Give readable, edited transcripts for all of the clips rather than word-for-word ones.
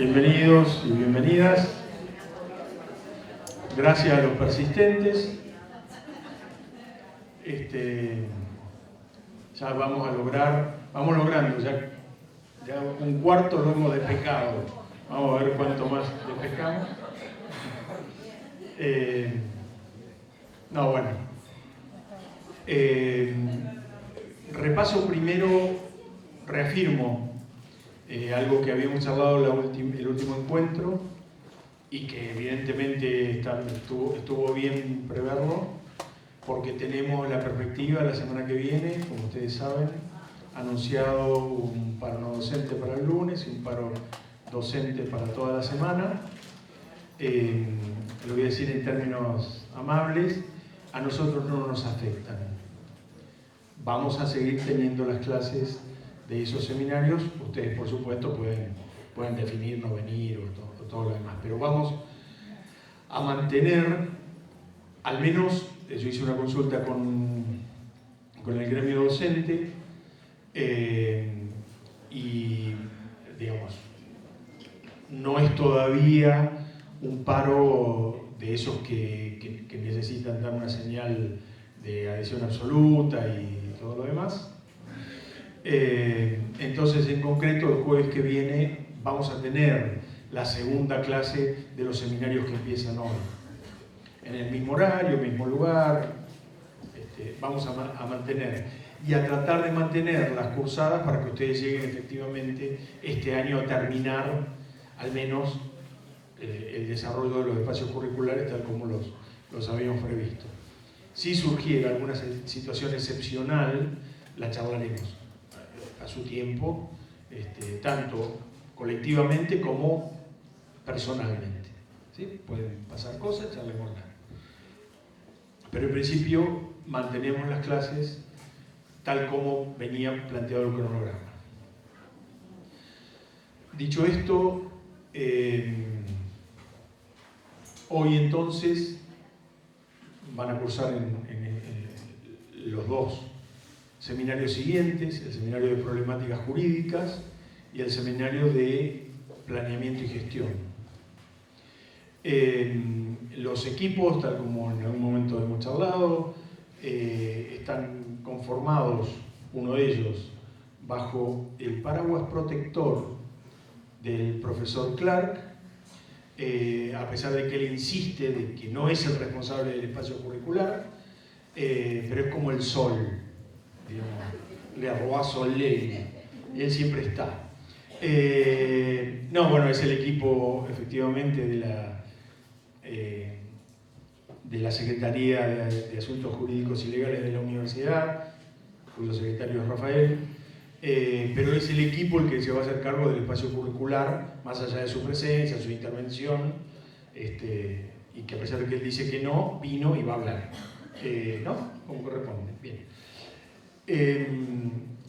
Bienvenidos y bienvenidas. Gracias a los persistentes. Ya vamos logrando, ya un cuarto lo hemos despejado. Vamos a ver cuánto más despejamos. Repaso primero, reafirmo algo que habíamos hablado el último encuentro y que evidentemente estuvo bien preverlo, porque tenemos la perspectiva la semana que viene, como ustedes saben, anunciado un paro no docente para el lunes y un paro docente para toda la semana. Lo voy a decir en términos amables, a nosotros no nos afectan. Vamos a seguir teniendo las clases de esos seminarios. Ustedes, por supuesto, pueden definir no venir o todo lo demás, pero vamos a mantener, al menos, yo hice una consulta con el gremio docente y, digamos, no es todavía un paro de esos que necesitan dar una señal de adhesión absoluta y todo lo demás. Entonces, en concreto, el jueves que viene vamos a tener la segunda clase de los seminarios que empiezan hoy. En el mismo horario, mismo lugar, vamos a mantener y a tratar de mantener las cursadas para que ustedes lleguen efectivamente este año a terminar al menos el desarrollo de los espacios curriculares tal como los habíamos previsto. Si surgiera alguna situación excepcional, la charlaremos a su tiempo, tanto colectivamente como personalmente. ¿Sí? Pueden pasar cosas, charlémoslas. Pero en principio mantenemos las clases tal como venía planteado el cronograma. Dicho esto, hoy entonces van a cursar en los dos seminarios siguientes, el seminario de problemáticas jurídicas y el seminario de planeamiento y gestión. Los equipos, tal como en algún momento hemos charlado, están conformados, uno de ellos, bajo el paraguas protector del profesor Clark, a pesar de que él insiste de que no es el responsable del espacio curricular, pero es como el sol, digamos, le arroba sol ley, y él siempre está. Es el equipo efectivamente de la Secretaría de Asuntos Jurídicos y Legales de la Universidad, cuyo secretario es Rafael, pero es el equipo el que se va a hacer cargo del espacio curricular, más allá de su presencia, su intervención, y que a pesar de que él dice que no, vino y va a hablar, ¿no? Como corresponde. Bien.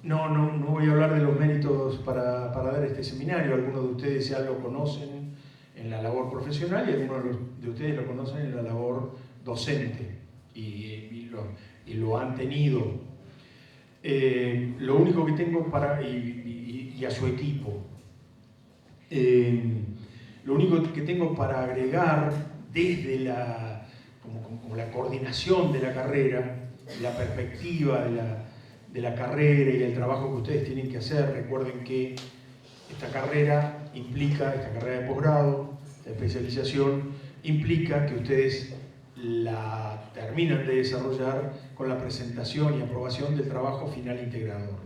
No voy a hablar de los méritos para dar este seminario. Algunos de ustedes ya lo conocen en la labor profesional y algunos de ustedes lo conocen en la labor docente y lo han tenido. Lo único que tengo y a su equipo, lo único que tengo para agregar desde como la coordinación de la carrera, la perspectiva de la carrera y el trabajo que ustedes tienen que hacer. Recuerden que esta carrera de posgrado, de especialización, implica que ustedes la terminan de desarrollar con la presentación y aprobación del trabajo final integrador.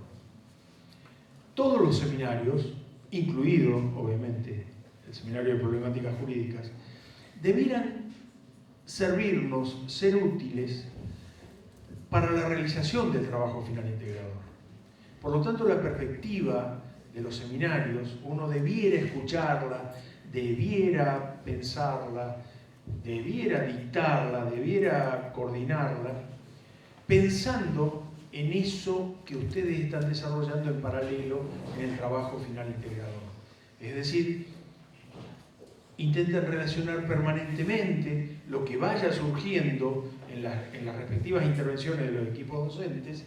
Todos los seminarios, incluido, obviamente, el seminario de problemáticas jurídicas, debieran servirnos, ser útiles para la realización del trabajo final integrador. Por lo tanto, la perspectiva de los seminarios, uno debiera escucharla, debiera pensarla, debiera dictarla, debiera coordinarla, pensando en eso que ustedes están desarrollando en paralelo en el trabajo final integrador. Es decir, intenten relacionar permanentemente lo que vaya surgiendo en las respectivas intervenciones de los equipos docentes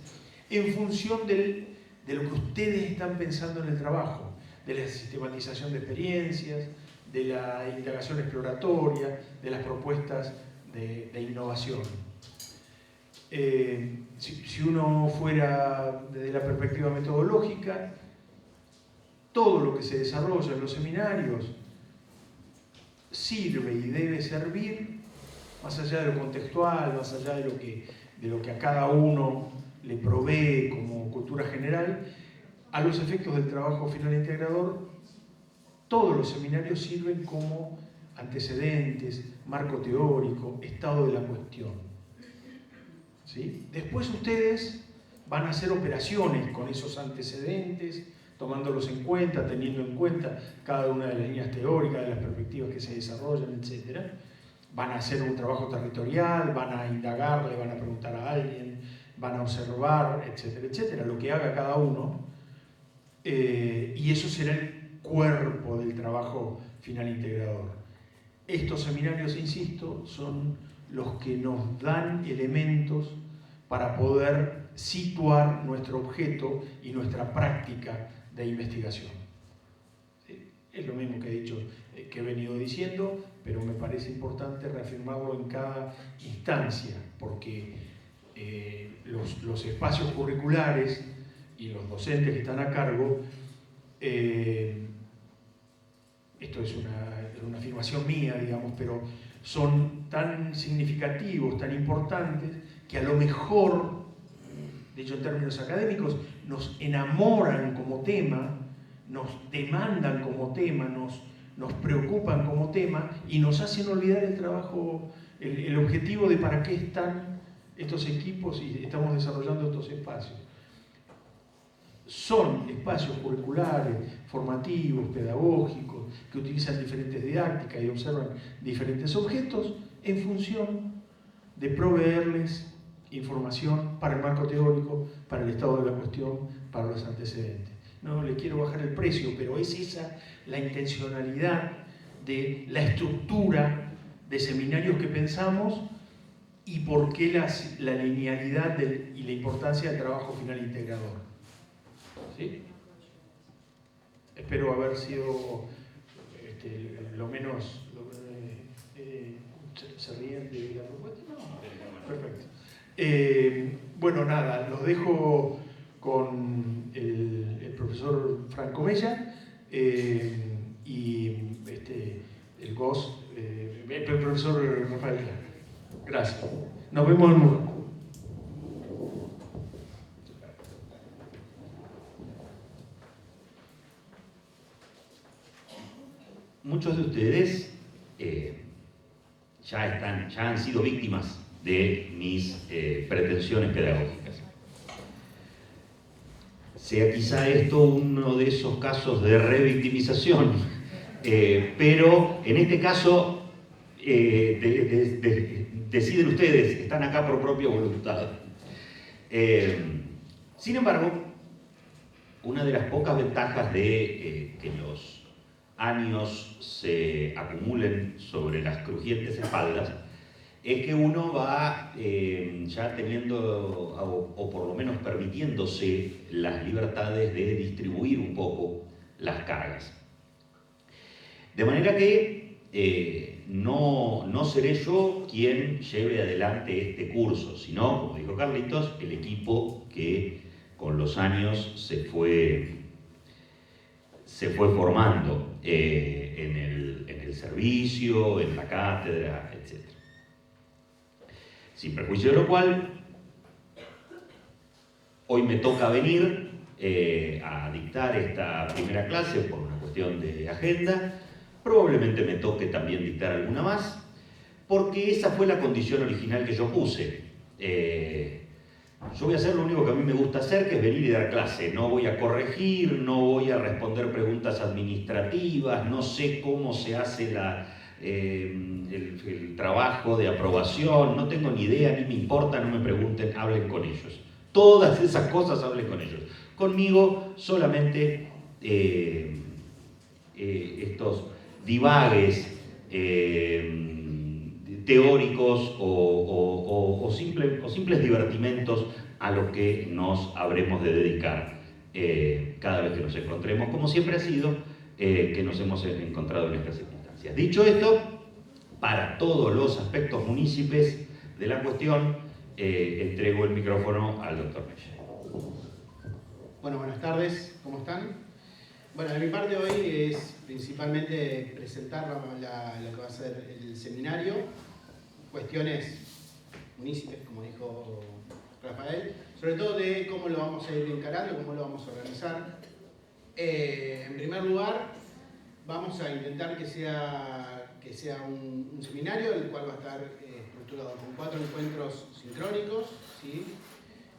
en función de lo que ustedes están pensando en el trabajo, de la sistematización de experiencias, de la indagación exploratoria, de las propuestas de innovación. Si uno fuera desde la perspectiva metodológica, todo lo que se desarrolla en los seminarios sirve y debe servir, más allá de lo contextual, más allá de lo que a cada uno le provee como cultura general, a los efectos del trabajo final integrador. Todos los seminarios sirven como antecedentes, marco teórico, estado de la cuestión. ¿Sí? Después ustedes van a hacer operaciones con esos antecedentes, tomándolos en cuenta, teniendo en cuenta cada una de las líneas teóricas, de las perspectivas que se desarrollan, etc. Van a hacer un trabajo territorial, van a indagar, le van a preguntar a alguien, van a observar, etcétera, etcétera, lo que haga cada uno. Y eso será el cuerpo del trabajo final integrador. Estos seminarios, insisto, son los que nos dan elementos para poder situar nuestro objeto y nuestra práctica de investigación. Es lo mismo que he dicho, que he venido diciendo, pero me parece importante reafirmarlo en cada instancia, porque los espacios curriculares y los docentes que están a cargo, esto es una afirmación mía, digamos, pero son tan significativos, tan importantes, que a lo mejor, dicho en términos académicos, nos enamoran como tema, nos demandan como tema, nos preocupan como tema y nos hacen olvidar el trabajo, el objetivo de para qué están estos equipos y estamos desarrollando estos espacios. Son espacios curriculares, formativos, pedagógicos, que utilizan diferentes didácticas y observan diferentes objetos en función de proveerles información para el marco teórico, para el estado de la cuestión, para los antecedentes. No le quiero bajar el precio, pero es esa la intencionalidad de la estructura de seminarios que pensamos y por qué la linealidad y la importancia del trabajo final integrador. ¿Sí? Espero haber sido lo menos... ¿Se ríen de la propuesta? No, perfecto. Bueno, nada, los dejo con el profesor Franco Mella y el GOS, el profesor Rafael Clara. Gracias. Nos vemos en un... Muchos de ustedes ya han sido víctimas de mis pretensiones pedagógicas. Sea quizá esto uno de esos casos de revictimización, pero en este caso deciden ustedes, están acá por propia voluntad. Sin embargo, una de las pocas ventajas de que los años se acumulen sobre las crujientes espaldas es que uno va ya teniendo, o por lo menos permitiéndose, las libertades de distribuir un poco las cargas. De manera que no seré yo quien lleve adelante este curso, sino, como dijo Carlitos, el equipo que con los años se fue formando en el servicio, en la cátedra, etc. Sin perjuicio de lo cual, hoy me toca venir a dictar esta primera clase por una cuestión de agenda. Probablemente me toque también dictar alguna más, porque esa fue la condición original que yo puse. Yo voy a hacer lo único que a mí me gusta hacer, que es venir y dar clase. No voy a corregir, no voy a responder preguntas administrativas, no sé cómo se hace el trabajo de aprobación, no tengo ni idea, ni me importa, no me pregunten, hablen con ellos. Todas esas cosas hablen con ellos. Conmigo solamente estos divagues teóricos o simples divertimentos a los que nos habremos de dedicar cada vez que nos encontremos, como siempre ha sido, que nos hemos encontrado en estas circunstancias. Dicho esto, para todos los aspectos munícipes de la cuestión, entrego el micrófono al doctor Meyer. Bueno, buenas tardes, ¿cómo están? Bueno, de mi parte hoy es principalmente presentar lo que va a ser el seminario, cuestiones munícipes, como dijo Rafael, sobre todo de cómo lo vamos a ir encarando, cómo lo vamos a organizar. En primer lugar, vamos a intentar que sea un seminario, el cual va a estar estructurado con 4 encuentros sincrónicos, ¿sí?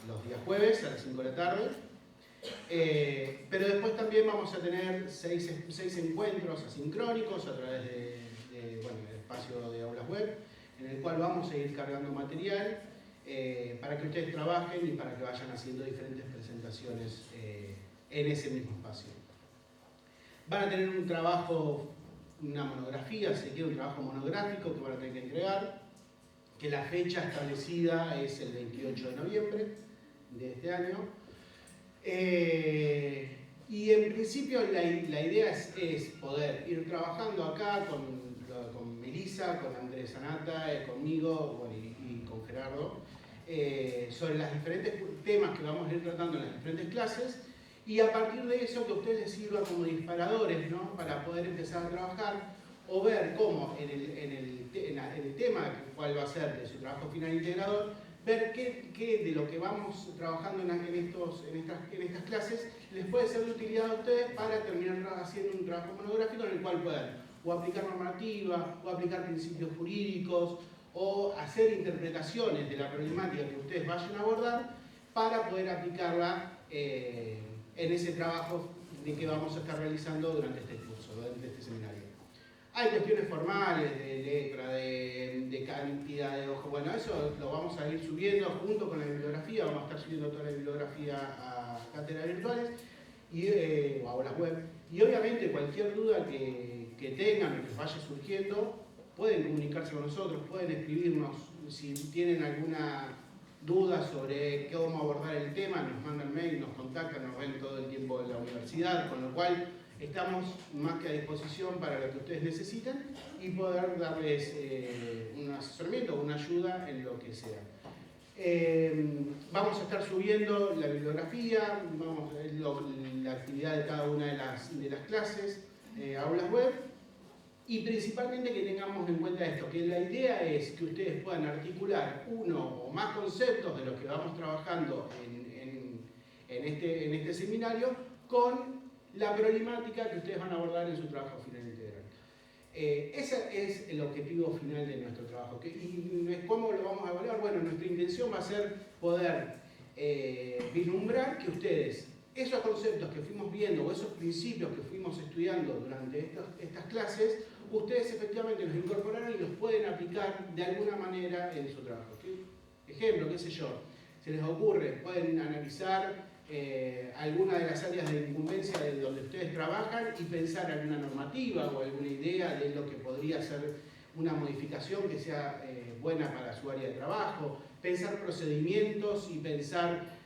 Los días jueves a las 5 de la tarde. Pero después también vamos a tener 6 encuentros asincrónicos a través del espacio de aulas web, en el cual vamos a ir cargando material para que ustedes trabajen y para que vayan haciendo diferentes presentaciones en ese mismo espacio. Van a tener un trabajo, una monografía, si quiere un trabajo monográfico que van a tener que entregar, que la fecha establecida es el 28 de noviembre de este año. Y en principio la idea es poder ir trabajando acá con Melissa, con Andrés Anata, conmigo y con Gerardo, sobre los diferentes temas que vamos a ir tratando en las diferentes clases, y a partir de eso que a ustedes les sirva como disparadores, ¿no? Para poder empezar a trabajar o ver cómo en el tema cuál va a ser de su trabajo final integrador, ver qué de lo que vamos trabajando en estas clases les puede ser de utilidad a ustedes para terminar haciendo un trabajo monográfico en el cual puedan o aplicar normativa, o aplicar principios jurídicos, o hacer interpretaciones de la problemática que ustedes vayan a abordar para poder aplicarla en ese trabajo que vamos a estar realizando durante este curso, durante este seminario. Hay cuestiones formales, de letra, de cantidad de ojos. Bueno, eso lo vamos a ir subiendo junto con la bibliografía. Vamos a estar subiendo toda la bibliografía a cátedras virtuales o a aulas web. Y obviamente cualquier duda que tengan o que vaya surgiendo, pueden comunicarse con nosotros, pueden escribirnos. Si tienen alguna duda sobre cómo abordar el tema, nos mandan mail, nos contactan, nos ven todo el tiempo en la universidad, con lo cual estamos más que a disposición para lo que ustedes necesiten y poder darles un asesoramiento o una ayuda en lo que sea. Vamos a estar subiendo la bibliografía, la actividad de cada una de las clases, aulas web, y principalmente que tengamos en cuenta esto, que la idea es que ustedes puedan articular uno o más conceptos de los que vamos trabajando en este seminario con la problemática que ustedes van a abordar en su trabajo final integral. Ese es el objetivo final de nuestro trabajo. ¿Y cómo lo vamos a evaluar? Bueno, nuestra intención va a ser poder vislumbrar que ustedes, esos conceptos que fuimos viendo o esos principios que fuimos estudiando durante estas clases, ustedes efectivamente los incorporaron y los pueden aplicar de alguna manera en su trabajo. Ejemplo, qué sé yo, se les ocurre, pueden analizar alguna de las áreas de incumbencia de donde ustedes trabajan y pensar en una normativa o alguna idea de lo que podría ser una modificación que sea buena para su área de trabajo, pensar procedimientos y pensar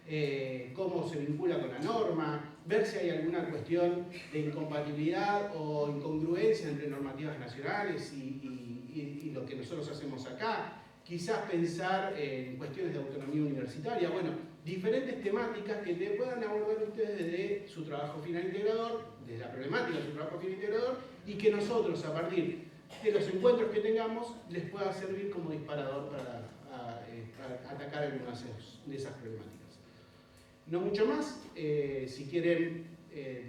cómo se vincula con la norma, ver si hay alguna cuestión de incompatibilidad o incongruencia entre normativas nacionales y lo que nosotros hacemos acá, quizás pensar en cuestiones de autonomía universitaria, bueno, diferentes temáticas que puedan abordar ustedes desde su trabajo final integrador, desde la problemática de su trabajo final integrador, y que nosotros, a partir de los encuentros que tengamos, les pueda servir como disparador para atacar algunas de esas problemáticas. No mucho más, si quieren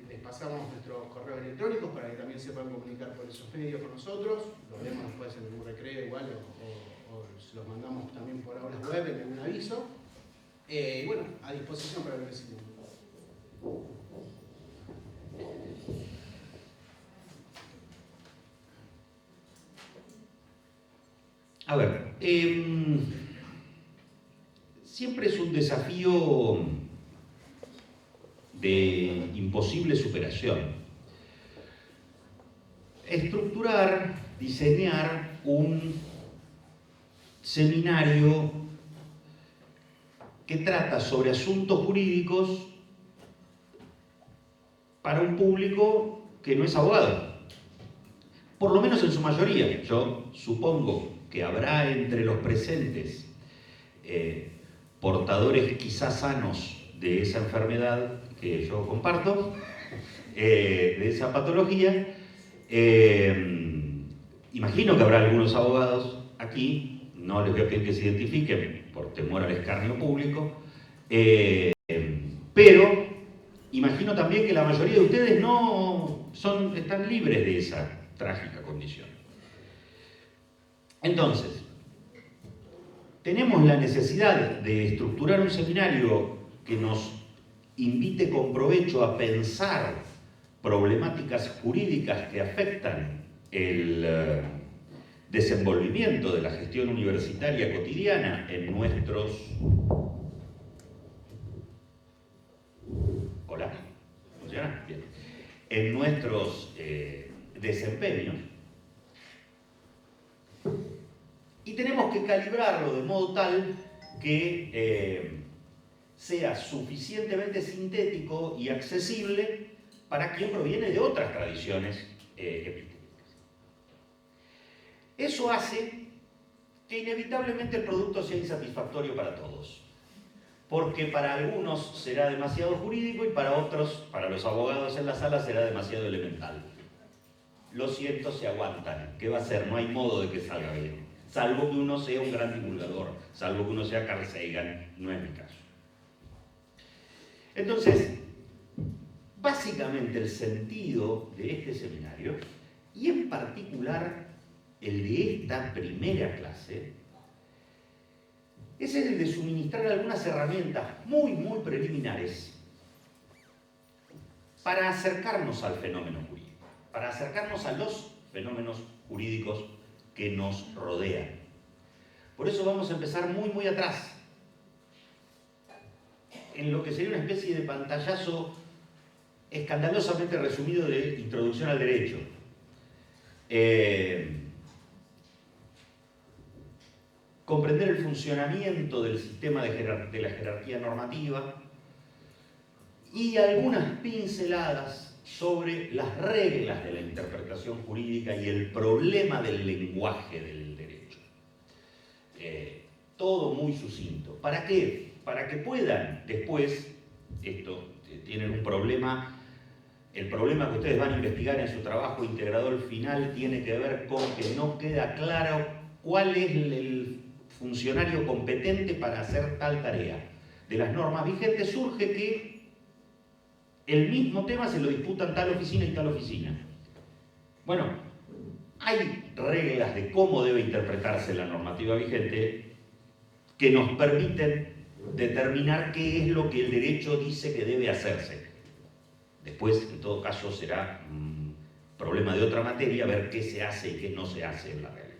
les pasamos nuestros correos electrónicos para que también se puedan comunicar por esos medios con nosotros, lo haremos después en un recreo igual o se los mandamos también por aulas web en algún aviso. Y bueno, a disposición para lo que necesiten. A ver, siempre es un desafío de imposible superación estructurar, diseñar un seminario que trata sobre asuntos jurídicos para un público que no es abogado. Por lo menos en su mayoría. Yo supongo que habrá entre los presentes portadores quizás sanos de esa enfermedad que yo comparto, de esa patología. Imagino que habrá algunos abogados aquí, no les voy a pedir que se identifiquen por temor al escarnio público, pero imagino también que la mayoría de ustedes están libres de esa trágica condición. Entonces, tenemos la necesidad de estructurar un seminario que nos invite con provecho a pensar problemáticas jurídicas que afectan el desenvolvimiento de la gestión universitaria cotidiana en nuestros... Hola, ¿funciona? Bien. En nuestros desempeños. Y tenemos que calibrarlo de modo tal que sea suficientemente sintético y accesible para quien proviene de otras tradiciones epistémicas. Eso hace que inevitablemente el producto sea insatisfactorio para todos, porque para algunos será demasiado jurídico y para otros, para los abogados en la sala, será demasiado elemental. Lo siento, se aguantan. ¿Qué va a hacer? No hay modo de que salga bien. Salvo que uno sea un gran divulgador, salvo que uno sea Carl Sagan, no es mi caso. Entonces, básicamente el sentido de este seminario, y en particular el de esta primera clase, es el de suministrar algunas herramientas muy preliminares para acercarnos al fenómeno jurídico, para acercarnos a los fenómenos jurídicos que nos rodean. Por eso vamos a empezar muy atrás, en lo que sería una especie de pantallazo escandalosamente resumido de introducción al derecho. Comprender el funcionamiento del sistema de la jerarquía normativa y algunas pinceladas sobre las reglas de la interpretación jurídica y el problema del lenguaje del derecho. Todo muy sucinto. ¿Para qué? Para que puedan después, tienen un problema, el problema que ustedes van a investigar en su trabajo integrador final tiene que ver con que no queda claro cuál es el funcionario competente para hacer tal tarea. De las normas vigentes surge que el mismo tema se lo disputan tal oficina y tal oficina. Bueno, hay reglas de cómo debe interpretarse la normativa vigente que nos permiten determinar qué es lo que el derecho dice que debe hacerse. Después, en todo caso, será problema de otra materia ver qué se hace y qué no se hace en la realidad.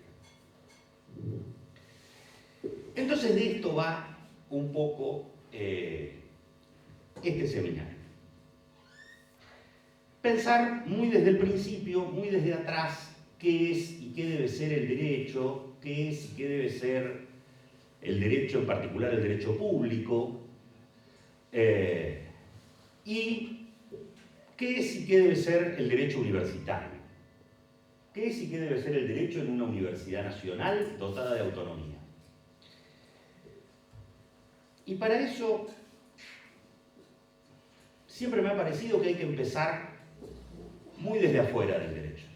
Entonces, de esto va un poco este seminario. Pensar muy desde el principio, muy desde atrás, qué es y qué debe ser el derecho, qué es y qué debe ser el derecho, en particular el derecho público, y qué es y qué debe ser el derecho universitario, qué es y qué debe ser el derecho en una universidad nacional dotada de autonomía. Y para eso siempre me ha parecido que hay que empezar muy desde afuera del derecho.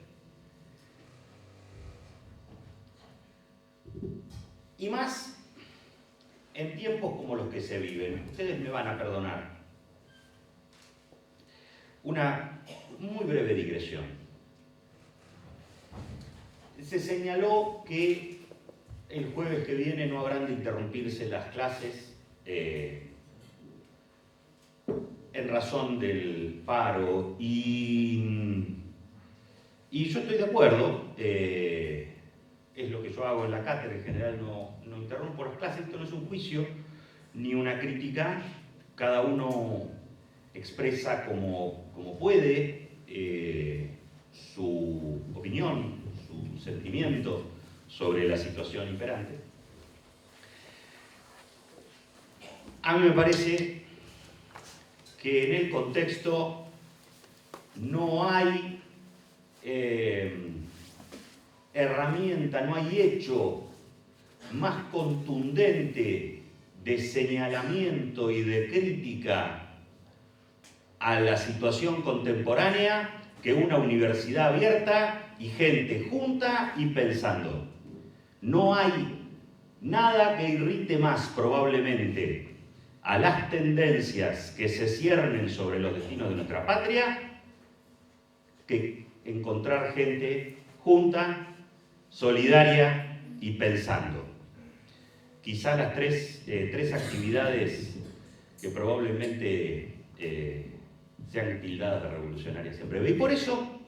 Y más en tiempos como los que se viven. Ustedes me van a perdonar. Una muy breve digresión. Se señaló que el jueves que viene no habrán de interrumpirse las clases en razón del paro y yo estoy de acuerdo, es lo que yo hago en la cátedra, en general no interrumpo las clases, esto no es un juicio ni una crítica, cada uno expresa como puede su opinión, su sentimiento sobre la situación imperante. A mí me parece que en el contexto no hay herramienta, no hay hecho más contundente de señalamiento y de crítica a la situación contemporánea que una universidad abierta y gente junta y pensando. No hay nada que irrite más probablemente a las tendencias que se ciernen sobre los destinos de nuestra patria que encontrar gente junta, solidaria y pensando. Quizá las tres actividades que probablemente sean tildadas de revolucionarias en breve. Y por eso,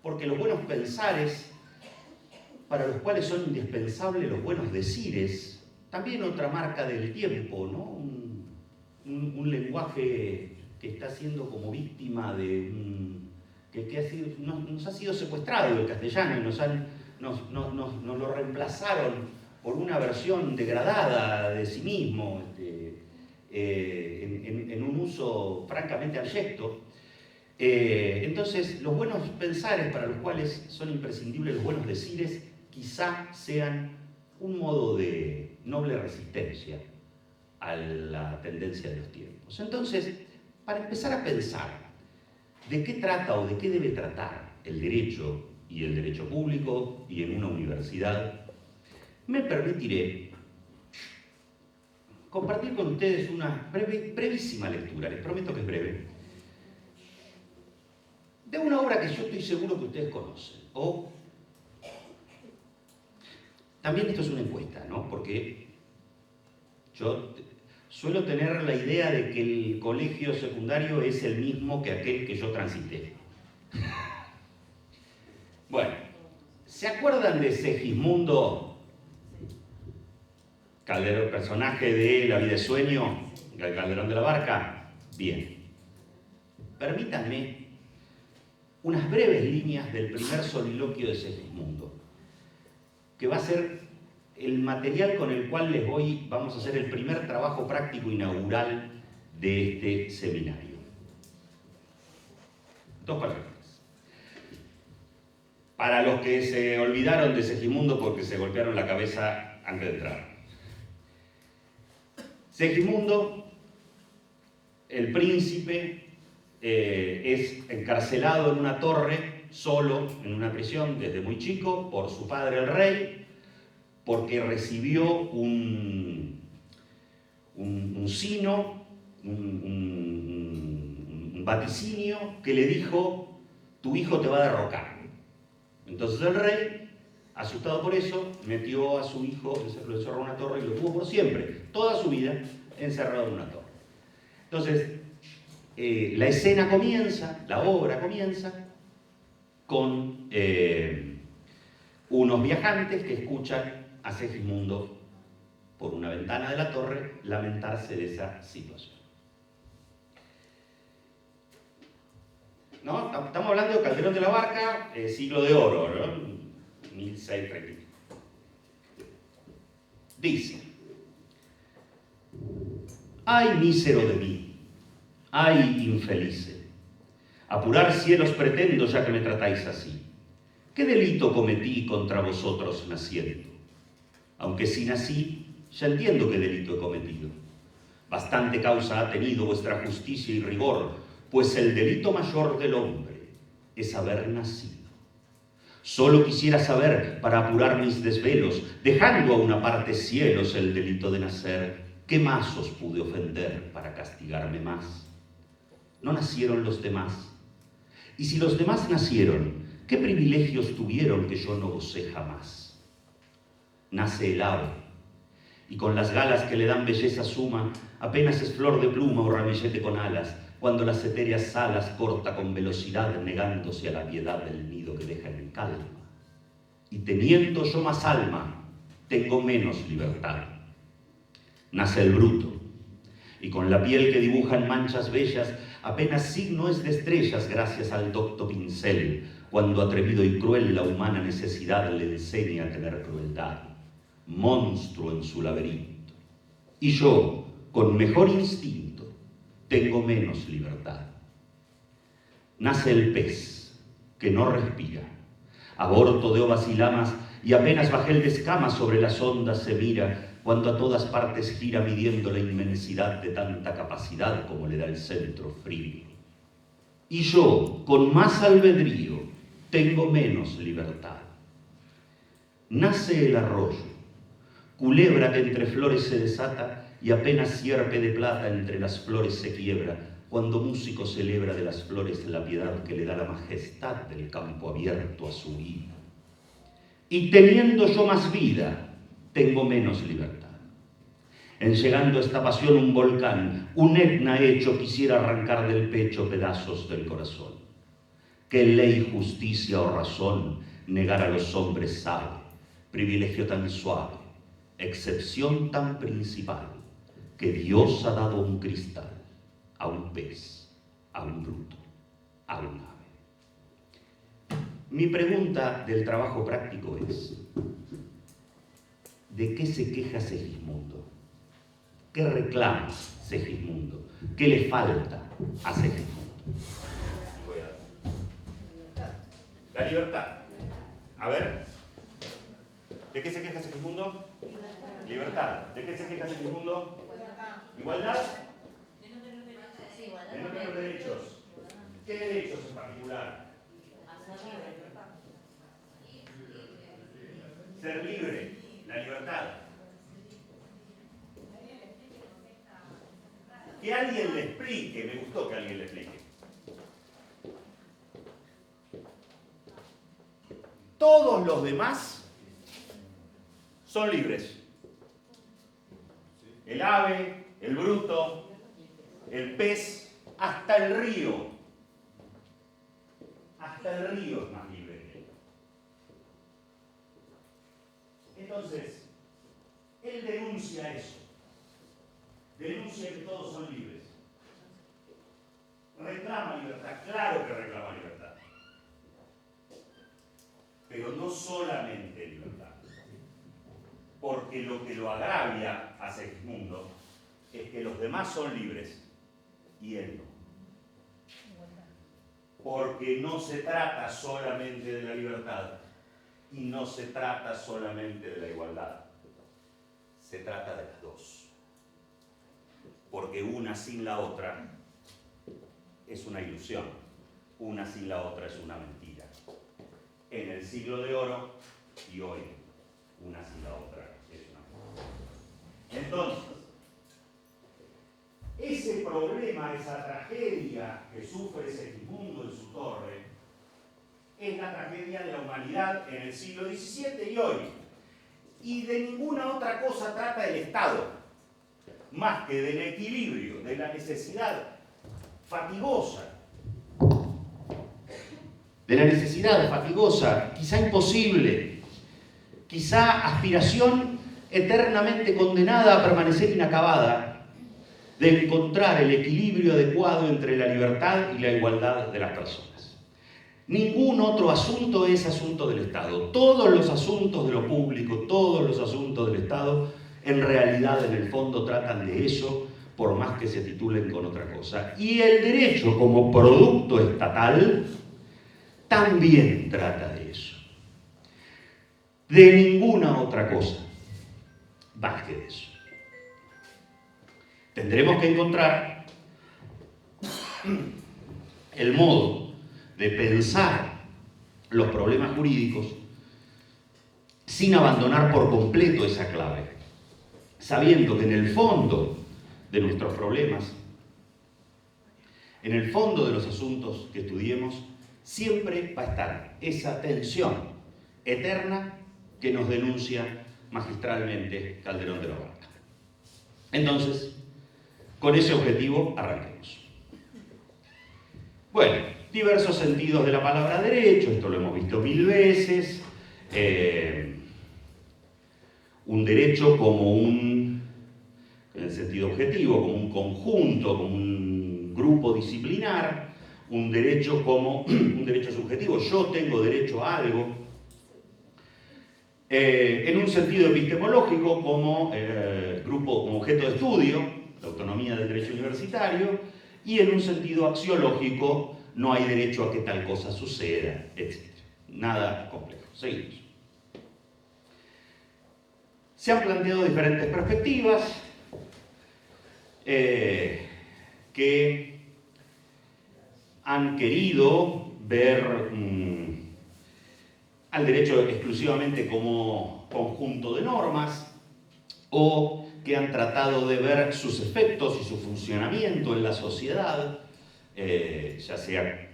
porque los buenos pensares, para los cuales son indispensables los buenos decires, también otra marca del tiempo, ¿no? Un lenguaje que está siendo como víctima de nos ha sido secuestrado el castellano y nos lo reemplazaron por una versión degradada de sí mismo, en un uso francamente abyecto. Entonces, los buenos pensares para los cuales son imprescindibles los buenos decires, quizá sean un modo de noble resistencia a la tendencia de los tiempos. Entonces, para empezar a pensar de qué trata o de qué debe tratar el derecho y el derecho público y en una universidad, me permitiré compartir con ustedes una brevísima lectura, les prometo que es breve, de una obra que yo estoy seguro que ustedes conocen. O también esto es una encuesta, ¿no? Porque yo suelo tener la idea de que el colegio secundario es el mismo que aquel que yo transité. Bueno, ¿se acuerdan de Segismundo Calderón, personaje de La vida es sueño, el Calderón de la Barca? Bien. Permítanme unas breves líneas del primer soliloquio de Segismundo, que va a ser el material con el cual vamos a hacer el primer trabajo práctico inaugural de este seminario. Dos palabras. Para los que se olvidaron de Segismundo porque se golpearon la cabeza antes de entrar. Segismundo, el príncipe, es encarcelado en una torre, solo, en una prisión, desde muy chico, por su padre el rey, porque recibió un sino, un vaticinio que le dijo: tu hijo te va a derrocar. Entonces el rey, asustado por eso, metió a su hijo, lo encerró en una torre y lo tuvo por siempre, toda su vida, encerrado en una torre. Entonces, la escena comienza, la obra comienza, con unos viajantes que escuchan a Segismundo por una ventana de la torre lamentarse de esa situación. ¿No? Estamos hablando de Calderón de la Barca, siglo de oro, ¿no? 1630. Dice: ay mísero de mí, ay infelice, apurar cielos pretendo ya que me tratáis así. ¿Qué delito cometí contra vosotros naciendo? Aunque si nací, ya entiendo qué delito he cometido. Bastante causa ha tenido vuestra justicia y rigor, pues el delito mayor del hombre es haber nacido. Solo quisiera saber, para apurar mis desvelos, dejando a una parte cielos el delito de nacer, ¿qué más os pude ofender para castigarme más? ¿No nacieron los demás? Y si los demás nacieron, ¿qué privilegios tuvieron que yo no gocé jamás? Nace el ave, y con las galas que le dan belleza suma, apenas es flor de pluma o ramillete con alas, cuando las etéreas alas corta con velocidad, negándose a la piedad del nido que deja en calma. Y teniendo yo más alma, tengo menos libertad. Nace el bruto, y con la piel que dibujan manchas bellas, apenas signo es de estrellas gracias al docto pincel, cuando atrevido y cruel la humana necesidad le enseña a tener crueldad. Monstruo en su laberinto. Y yo, con mejor instinto, tengo menos libertad. nace el pez que no respira. Aborto de ovas y lamas y apenas bajel de escamas sobre las ondas se mira, cuando a todas partes gira midiendo la inmensidad de tanta capacidad como le da el centro frío. Y yo, con más albedrío, tengo menos libertad. Nace el arroyo, culebra que entre flores se desata y apenas sierpe de plata entre las flores se quiebra, cuando músico celebra de las flores la piedad que le da la majestad del campo abierto a su vida. Y teniendo yo más vida, tengo menos libertad. En llegando a esta pasión un volcán, un Etna hecho, quisiera arrancar del pecho pedazos del corazón. ¿Qué ley, justicia o razón negar a los hombres sabe? Privilegio tan suave, excepción tan principal, que Dios ha dado un cristal a un pez, a un bruto, a un ave. Mi pregunta del trabajo práctico es: ¿de qué se queja Segismundo? ¿Qué reclama Segismundo? ¿Qué le falta a Segismundo? La libertad. A ver, ¿de qué se queja Segismundo? Libertad. ¿De qué se queja Segismundo? Igualdad. De no tener derechos. ¿Qué derechos en particular? Ser libre, la libertad. Que alguien le explique, me gustó que alguien le explique. Todos los demás son libres. El ave, el bruto, el pez, hasta el río. Hasta el río es más libre que él. Entonces, él denuncia eso. Denuncia que todos son libres. Reclama libertad, claro que reclama libertad. Pero no solamente libertad. Porque lo que lo agravia a Segismundo es que los demás son libres y él no. Porque no se trata solamente de la libertad y no se trata solamente de la igualdad. Se trata de las dos. Porque una sin la otra es una ilusión, una sin la otra es una mentira. En el siglo de oro y hoy, una sin la otra es una mentira. Entonces, ese problema, esa tragedia que sufre Segismundo en su torre, es la tragedia de la humanidad en el siglo XVII y hoy. Y de ninguna otra cosa trata el Estado, más que del equilibrio, de la necesidad fatigosa, quizá imposible, quizá aspiración eternamente condenada a permanecer inacabada, de encontrar el equilibrio adecuado entre la libertad y la igualdad de las personas. Ningún otro asunto es asunto del Estado. Todos los asuntos de lo público, todos los asuntos del Estado, en realidad, en el fondo, tratan de eso, por más que se titulen con otra cosa. Y el derecho, como producto estatal, también trata de eso. De ninguna otra cosa, más que de eso. Tendremos que encontrar el modo de pensar los problemas jurídicos sin abandonar por completo esa clave, sabiendo que en el fondo de nuestros problemas, en el fondo de los asuntos que estudiemos, siempre va a estar esa tensión eterna que nos denuncia magistralmente Calderón de la Barca. Entonces, con ese objetivo arranquemos. Bueno, diversos sentidos de la palabra derecho, esto lo hemos visto mil veces. Un derecho como en el sentido objetivo, como un conjunto, como un grupo disciplinar, un derecho como un derecho subjetivo, yo tengo derecho a algo, en un sentido epistemológico como grupo, como objeto de estudio, la autonomía del derecho universitario, y en un sentido axiológico no hay derecho a que tal cosa suceda, etc. Nada complejo. Seguimos. Se han planteado diferentes perspectivas que han querido ver al derecho exclusivamente como conjunto de normas, o que han tratado de ver sus efectos y su funcionamiento en la sociedad, ya sea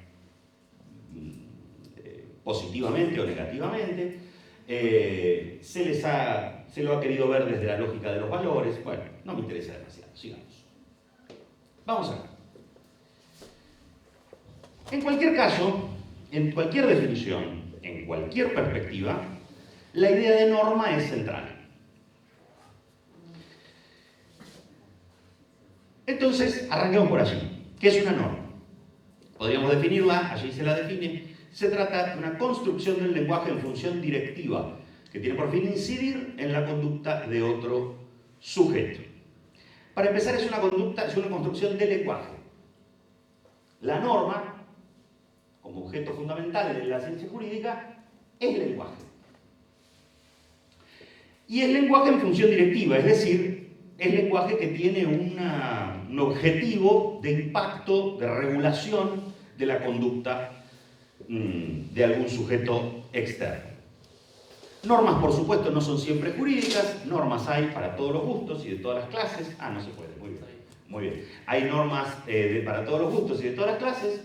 positivamente o negativamente. Se lo ha querido ver desde la lógica de los valores. Bueno, no me interesa demasiado, sigamos. Vamos a ver. En cualquier caso, en cualquier definición, en cualquier perspectiva, la idea de norma es central. Entonces, arranquemos por allí. ¿Qué es una norma? Podríamos definirla, allí se la define. Se trata de una construcción del lenguaje en función directiva, que tiene por fin incidir en la conducta de otro sujeto. Para empezar, es una construcción de lenguaje. La norma, como objeto fundamental de la ciencia jurídica, es lenguaje. Y es lenguaje en función directiva, es decir, es lenguaje que tiene un objetivo de impacto, de regulación de la conducta de algún sujeto externo. Normas, por supuesto, no son siempre jurídicas, normas hay para todos los gustos y de todas las clases. No se puede, muy bien. Muy bien. Hay normas para todos los gustos y de todas las clases.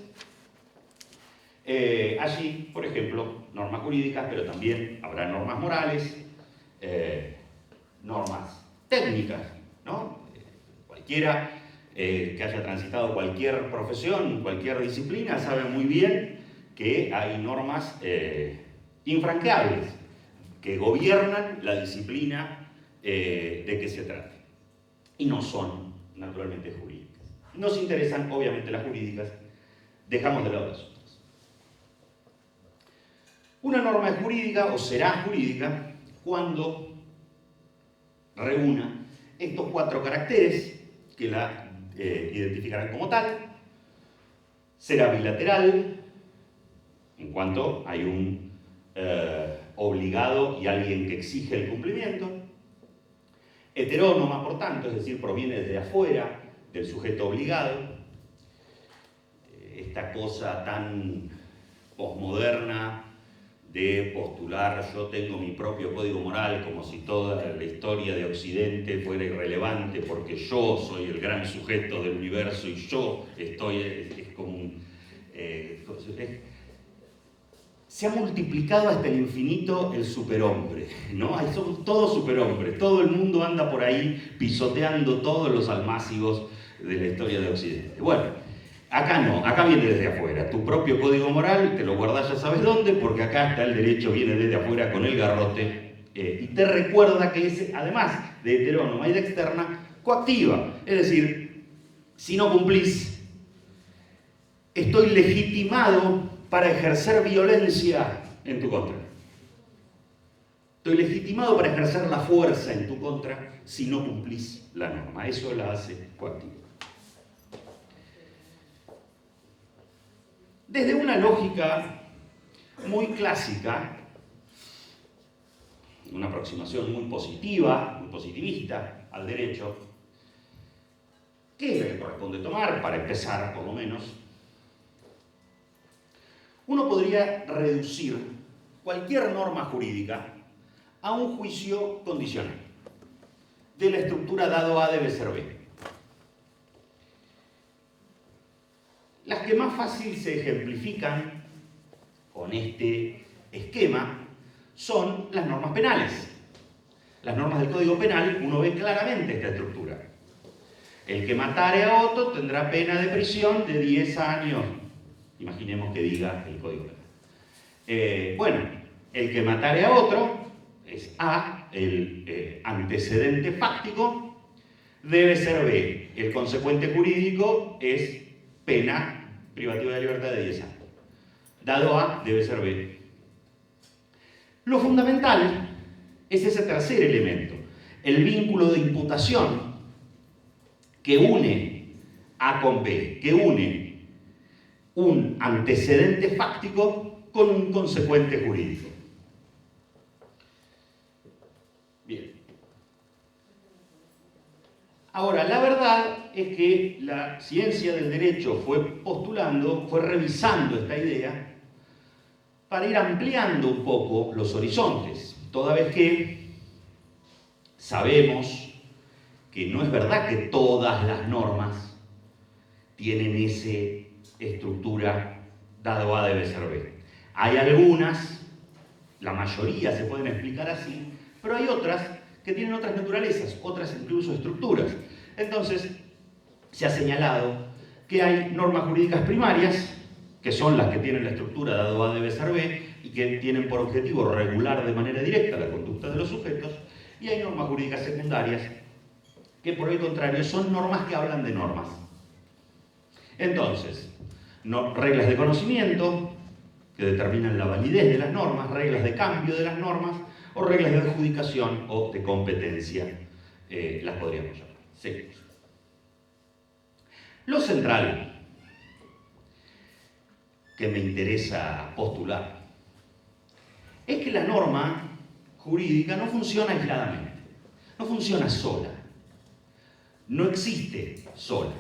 Allí, por ejemplo, normas jurídicas, pero también habrá normas morales, normas técnicas, ¿no? Cualquiera que haya transitado cualquier profesión, cualquier disciplina, sabe muy bien que hay normas infranqueables que gobiernan la disciplina de que se trate. Y no son, naturalmente, jurídicas. Nos interesan, obviamente, las jurídicas, dejamos de lado las otras. Una norma es jurídica o será jurídica cuando reúna estos 4 caracteres que la identificarán como tal. Será bilateral, en cuanto hay un obligado y alguien que exige el cumplimiento. Heterónoma, por tanto, es decir, proviene desde afuera del sujeto obligado. Esta cosa tan posmoderna de postular yo tengo mi propio código moral, como si toda la historia de Occidente fuera irrelevante porque yo soy el gran sujeto del universo y yo estoy, es como se ha multiplicado hasta el infinito el superhombre, ¿no? Somos todos superhombres, todo el mundo anda por ahí pisoteando todos los almácigos de la historia de Occidente. Bueno, acá no, acá viene desde afuera. Tu propio código moral te lo guardás ya sabes dónde, porque acá está el derecho, viene desde afuera con el garrote, y te recuerda que es, además de heterónoma y de externa, coactiva. Es decir, si no cumplís, estoy legitimado para ejercer violencia en tu contra. Estoy legitimado para ejercer la fuerza en tu contra si no cumplís la norma. Eso la hace coactiva. Desde una lógica muy clásica, una aproximación muy positiva, muy positivista al derecho, ¿qué es lo que corresponde tomar para empezar, por lo menos? Uno podría reducir cualquier norma jurídica a un juicio condicional. De la estructura dado A debe ser B. Las que más fácil se ejemplifican con este esquema son las normas penales. Las normas del Código Penal, uno ve claramente esta estructura. El que matare a otro tendrá pena de prisión de 10 años. Imaginemos que diga el Código Penal. Bueno, el que matare a otro es A, el antecedente fáctico, debe ser B. El consecuente jurídico es pena privativa de libertad de 10 años. Dado A, debe ser B. Lo fundamental es ese tercer elemento, el vínculo de imputación que une A con B, que une un antecedente fáctico con un consecuente jurídico. Bien. Ahora, la verdad es que la ciencia del derecho fue postulando, fue revisando esta idea para ir ampliando un poco los horizontes, toda vez que sabemos que no es verdad que todas las normas tienen esa estructura dado A debe ser B. Hay algunas, la mayoría se pueden explicar así, pero hay otras que tienen otras naturalezas, otras incluso estructuras. Entonces, se ha señalado que hay normas jurídicas primarias, que son las que tienen la estructura dado A debe ser B, y que tienen por objetivo regular de manera directa la conducta de los sujetos, y hay normas jurídicas secundarias, que por el contrario son normas que hablan de normas. Entonces, reglas de conocimiento, que determinan la validez de las normas, reglas de cambio de las normas, o reglas de adjudicación o de competencia, las podríamos llamar. Sí. Lo central que me interesa postular es que la norma jurídica no funciona aisladamente, no funciona sola, no existe sola.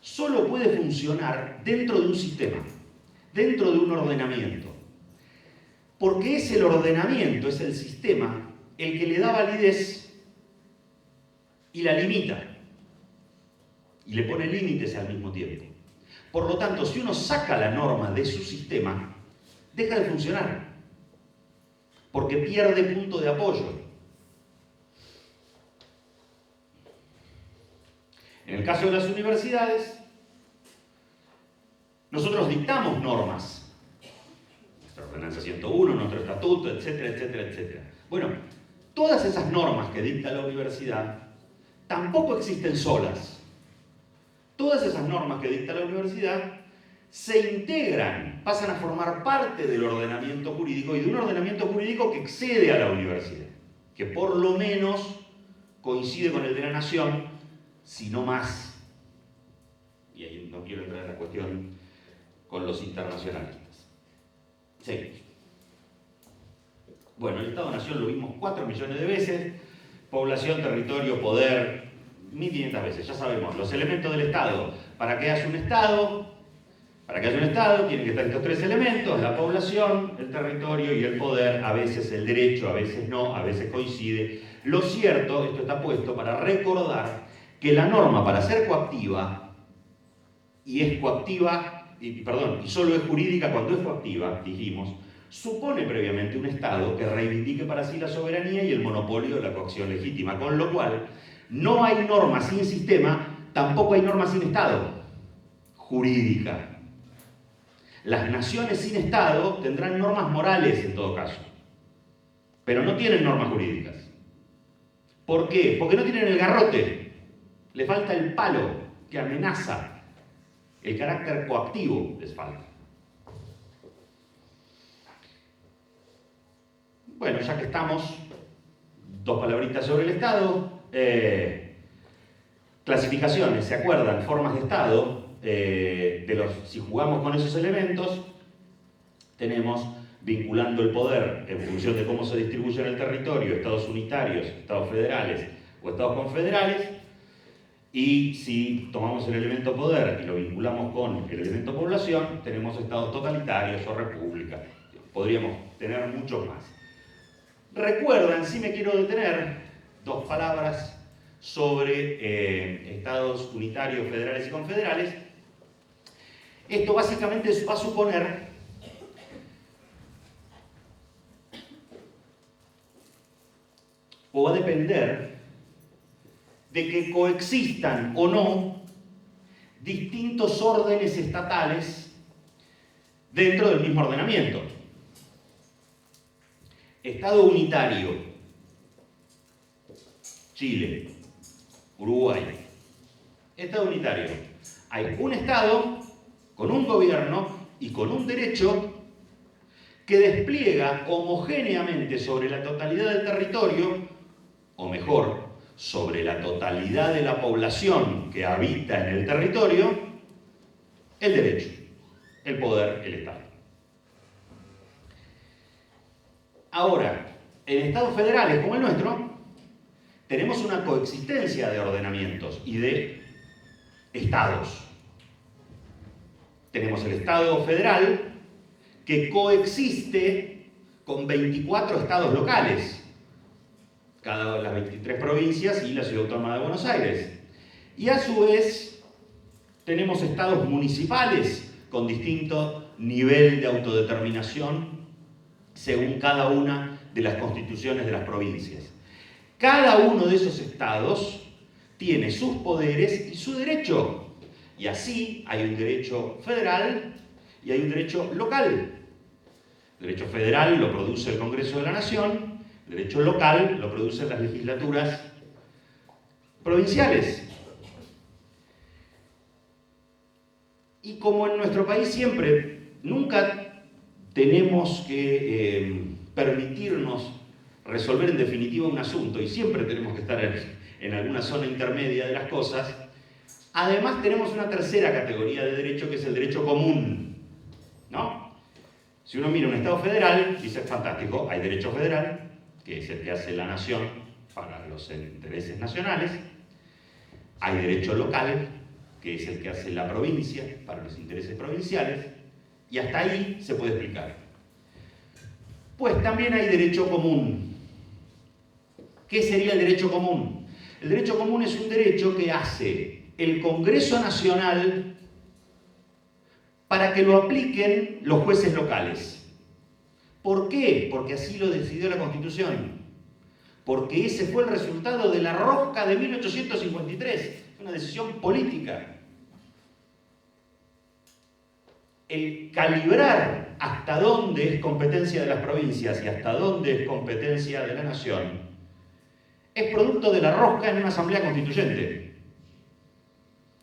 Solo puede funcionar dentro de un sistema, dentro de un ordenamiento, porque es el ordenamiento, es el sistema, el que le da validez y la limita, y le pone límites al mismo tiempo. Por lo tanto, si uno saca la norma de su sistema, deja de funcionar, porque pierde punto de apoyo. En el caso de las universidades, nosotros dictamos normas, nuestra ordenanza 101, nuestro estatuto, etcétera, etcétera, etcétera. Bueno, todas esas normas que dicta la universidad tampoco existen solas. Todas esas normas que dicta la universidad se integran, pasan a formar parte del ordenamiento jurídico, y de un ordenamiento jurídico que excede a la universidad, que por lo menos coincide con el de la nación, si no más. Y ahí no quiero entrar en la cuestión con los internacionalistas. Seguimos. Bueno, el Estado-Nación lo vimos 4 millones de veces, población, territorio, poder, 1500 veces, ya sabemos, los elementos del Estado. Para que haya un Estado, tienen que estar estos 3 elementos: la población, el territorio y el poder, a veces el derecho, a veces no, a veces coincide. Lo cierto, esto está puesto para recordar que la norma, para ser coactiva, y solo es jurídica cuando es coactiva, dijimos, supone previamente un Estado que reivindique para sí la soberanía y el monopolio de la coacción legítima, con lo cual no hay norma sin sistema, tampoco hay norma sin Estado jurídica. Las naciones sin Estado tendrán normas morales en todo caso, pero no tienen normas jurídicas. ¿Por qué? Porque no tienen el garrote, le falta el palo que amenaza, el carácter coactivo les falta. Bueno, ya que estamos, 2 palabritas sobre el Estado. Clasificaciones, ¿se acuerdan? Formas de Estado. Si jugamos con esos elementos, tenemos, vinculando el poder en función de cómo se distribuye en el territorio, estados unitarios, estados federales o estados confederales. Y si tomamos el elemento poder y lo vinculamos con el elemento población, tenemos estados totalitarios o repúblicas. Podríamos tener muchos más. Recuerdan, si me quiero detener, 2 palabras sobre estados unitarios, federales y confederales. Esto básicamente va a suponer o va a depender de que coexistan o no distintos órdenes estatales dentro del mismo ordenamiento. Estado unitario: Chile, Uruguay. Estado unitario: hay un Estado con un gobierno y con un derecho que despliega homogéneamente sobre la totalidad del territorio, o mejor, sobre la totalidad de la población que habita en el territorio, el derecho. el poder, el Estado. Ahora, en estados federales como el nuestro, tenemos una coexistencia de ordenamientos y de estados. Tenemos el Estado federal que coexiste con 24 estados locales, cada una de las 23 provincias y la Ciudad Autónoma de Buenos Aires. Y a su vez tenemos estados municipales con distinto nivel de autodeterminación según cada una de las constituciones de las provincias. Cada uno de esos estados tiene sus poderes y su derecho. Y así hay un derecho federal y hay un derecho local. El derecho federal lo produce el Congreso de la Nación, el derecho local lo producen las legislaturas provinciales. Y como en nuestro país siempre, nunca tenemos que permitirnos resolver en definitiva un asunto y siempre tenemos que estar en alguna zona intermedia de las cosas, además tenemos una tercera categoría de derecho que es el derecho común, ¿no? Si uno mira un Estado federal, dice, fantástico, hay derecho federal, que es el que hace la nación para los intereses nacionales, hay derecho local, que es el que hace la provincia para los intereses provinciales, y hasta ahí se puede explicar. Pues también hay derecho común. ¿Qué sería el derecho común? El derecho común es un derecho que hace el Congreso Nacional para que lo apliquen los jueces locales. ¿Por qué? Porque así lo decidió la Constitución. Porque ese fue el resultado de la rosca de 1853, una decisión política. El calibrar hasta dónde es competencia de las provincias y hasta dónde es competencia de la nación es producto de la rosca en una asamblea constituyente.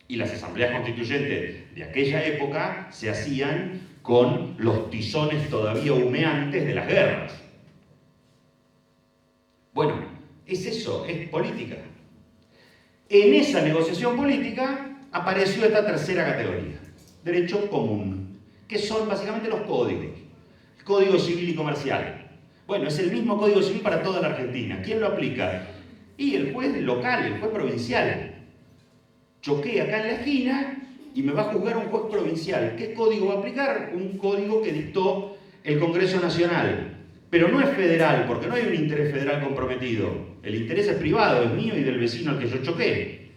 Y las asambleas constituyentes de aquella época se hacían con los tizones todavía humeantes de las guerras. Bueno, es eso, es política. En esa negociación política apareció esta tercera categoría, derecho común, que son básicamente los códigos. El Código Civil y Comercial. Bueno, es el mismo Código Civil para toda la Argentina. ¿Quién lo aplica? Y el juez local, el juez provincial. Choqué acá en la esquina y me va a juzgar un juez provincial. ¿Qué código va a aplicar? Un código que dictó el Congreso Nacional. Pero no es federal, porque no hay un interés federal comprometido. El interés es privado, es mío y del vecino al que yo choqué.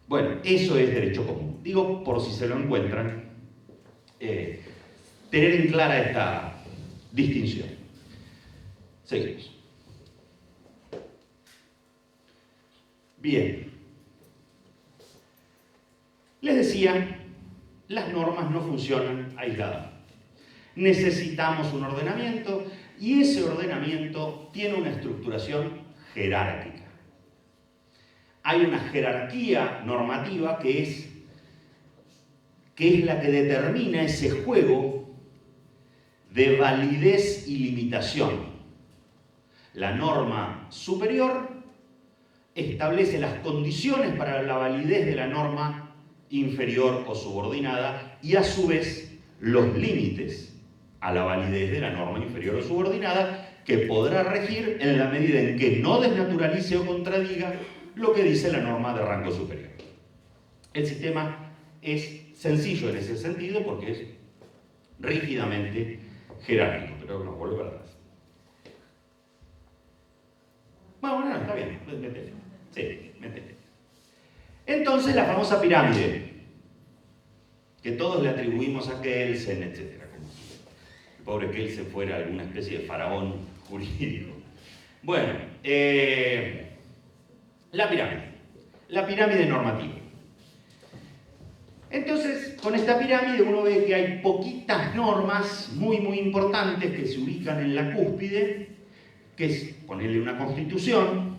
Bueno, eso es derecho común. Digo, por si se lo encuentran, tener en clara esta distinción. Seguimos. Bien. Les decía, las normas no funcionan aisladas. Necesitamos un ordenamiento y ese ordenamiento tiene una estructuración jerárquica. Hay una jerarquía normativa que es la que determina ese juego de validez y limitación. La norma superior establece las condiciones para la validez de la norma inferior o subordinada y a su vez los límites a la validez de la norma inferior o subordinada que podrá regir en la medida en que no desnaturalice o contradiga lo que dice la norma de rango superior. El sistema es sencillo en ese sentido porque es rígidamente jerárquico, pero nos vuelve para atrás. Bueno, está bien, métele. Sí, métele. Entonces la famosa pirámide, que todos le atribuimos a Kelsen, etc. Como si el pobre Kelsen fuera alguna especie de faraón jurídico. Bueno, la pirámide normativa. Entonces, con esta pirámide uno ve que hay poquitas normas muy importantes que se ubican en la cúspide, que es ponerle una constitución,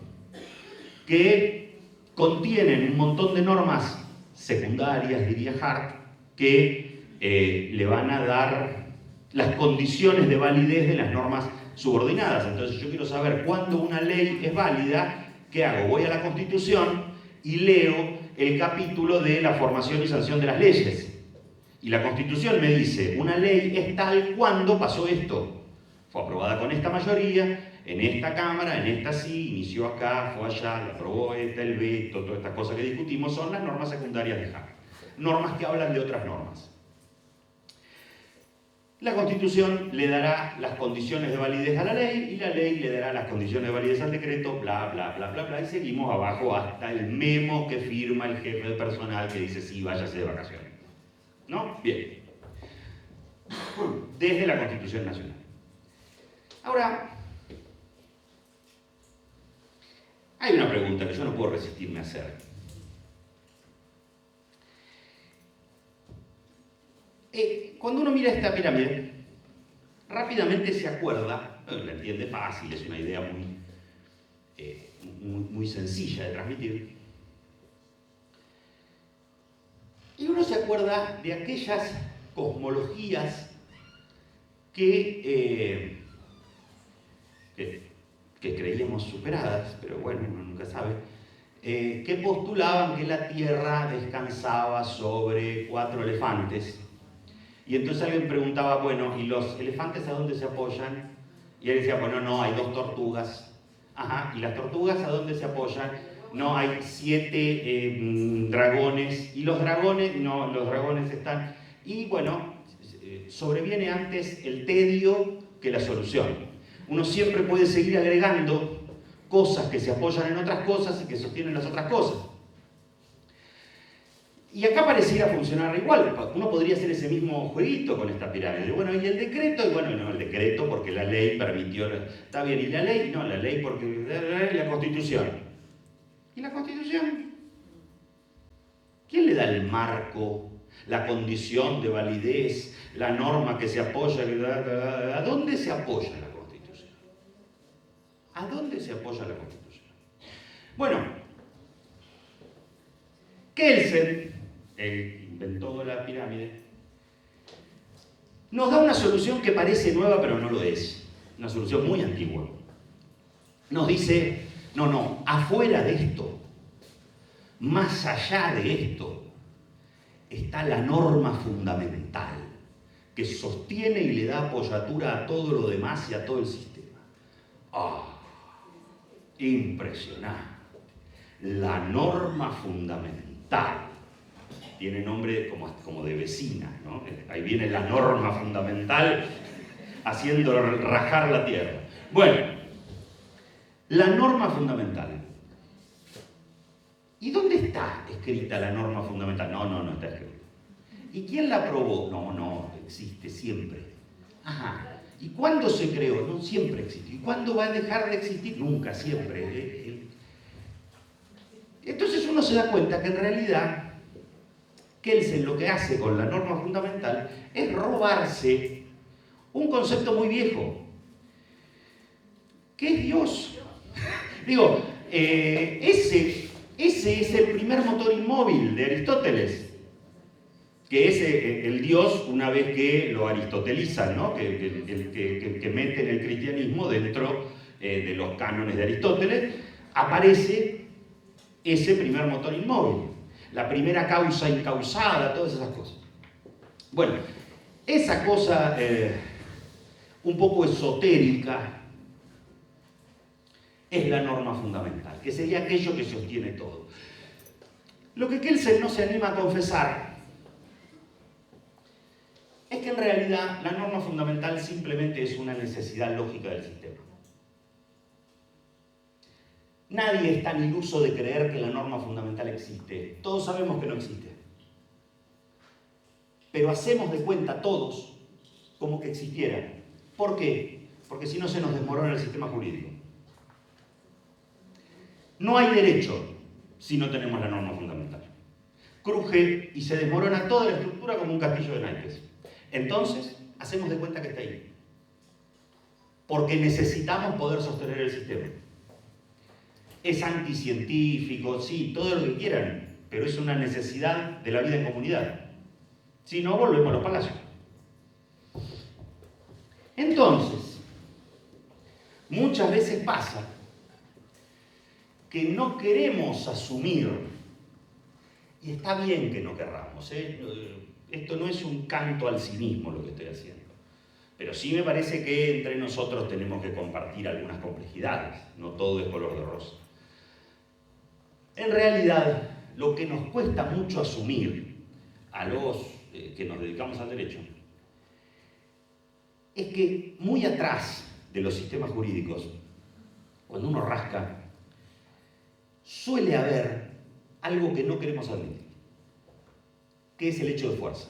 que contienen un montón de normas secundarias, diría Hart, que le van a dar las condiciones de validez de las normas subordinadas. Entonces yo quiero saber cuándo una ley es válida, ¿qué hago? Voy a la Constitución y leo el capítulo de la formación y sanción de las leyes. Y la Constitución me dice, una ley es tal cuando pasó esto. Fue aprobada con esta mayoría, en esta Cámara, en esta sí, inició acá, fue allá, la aprobó esta, el veto, todas estas cosas que discutimos, son las normas secundarias de Hack. Normas que hablan de otras normas. La Constitución le dará las condiciones de validez a la ley y la ley le dará las condiciones de validez al decreto, bla, bla, bla, bla, bla, y seguimos abajo hasta el memo que firma el jefe de personal que dice sí, váyase de vacaciones. ¿No? Bien. Desde la Constitución Nacional. Ahora, hay una pregunta que yo no puedo resistirme a hacer. Cuando uno mira esta pirámide, rápidamente se acuerda, la entiende fácil, es una idea muy sencilla de transmitir, y uno se acuerda de aquellas cosmologías que creíamos superadas, pero bueno, uno nunca sabe, que postulaban que la Tierra descansaba sobre 4 elefantes. Y entonces alguien preguntaba, bueno, ¿y los elefantes a dónde se apoyan? Y él decía, bueno, no, hay 2 tortugas. Ajá, ¿y las tortugas a dónde se apoyan? No, hay 7 dragones. ¿Y los dragones? No, los dragones están... Y bueno, sobreviene antes el tedio que la solución. Uno siempre puede seguir agregando cosas que se apoyan en otras cosas y que sostienen las otras cosas. Y acá pareciera funcionar igual. Uno podría hacer ese mismo jueguito con esta pirámide. Bueno, y el decreto, y bueno, no, el decreto porque la ley permitió... Está bien, ¿y la ley? No, la ley porque... la Constitución. ¿Y la Constitución? ¿Quién le da el marco, la condición de validez, la norma que se apoya? ¿A dónde se apoya la Constitución? ¿A dónde se apoya la Constitución? Bueno, Kelsen, el inventor de la pirámide, nos da una solución que parece nueva pero no lo es. Una solución muy antigua. Nos dice, no, afuera de esto, más allá de esto, está la norma fundamental que sostiene y le da apoyatura a todo lo demás y a todo el sistema. Impresionante. La norma fundamental. Tiene nombre como de vecina, ¿no? Ahí viene la norma fundamental haciendo rajar la tierra. Bueno, la norma fundamental. ¿Y dónde está escrita la norma fundamental? No está escrita. ¿Y quién la aprobó? No, existe siempre. Ajá. ¿Y cuándo se creó? No, siempre existe. ¿Y cuándo va a dejar de existir? Nunca, siempre. Entonces uno se da cuenta que en realidad Kelsen lo que hace con la norma fundamental es robarse un concepto muy viejo, que es Dios. Digo, ese es el primer motor inmóvil de Aristóteles, que es el Dios una vez que lo aristotelizan, ¿no? que meten el cristianismo dentro de los cánones de Aristóteles, aparece ese primer motor inmóvil. La primera causa incausada, todas esas cosas. Bueno, esa cosa un poco esotérica es la norma fundamental, que sería aquello que sostiene todo. Lo que Kelsen no se anima a confesar es que en realidad la norma fundamental simplemente es una necesidad lógica del sistema. Nadie es tan iluso de creer que la norma fundamental existe. Todos sabemos que no existe. Pero hacemos de cuenta todos como que existiera. ¿Por qué? Porque si no se nos desmorona el sistema jurídico. No hay derecho si no tenemos la norma fundamental. Cruje y se desmorona toda la estructura como un castillo de naipes. Entonces, hacemos de cuenta que está ahí. Porque necesitamos poder sostener el sistema. Es anticientífico, sí, todo lo que quieran, pero es una necesidad de la vida en comunidad. Si no, volvemos a los palacios. Entonces, muchas veces pasa que no queremos asumir, y está bien que no querramos, Esto no es un canto al cinismo lo que estoy haciendo. Pero sí me parece que entre nosotros tenemos que compartir algunas complejidades. No todo es color de rosa. En realidad, lo que nos cuesta mucho asumir a los que nos dedicamos al derecho es que muy atrás de los sistemas jurídicos, cuando uno rasca, suele haber algo que no queremos admitir, que es el hecho de fuerza.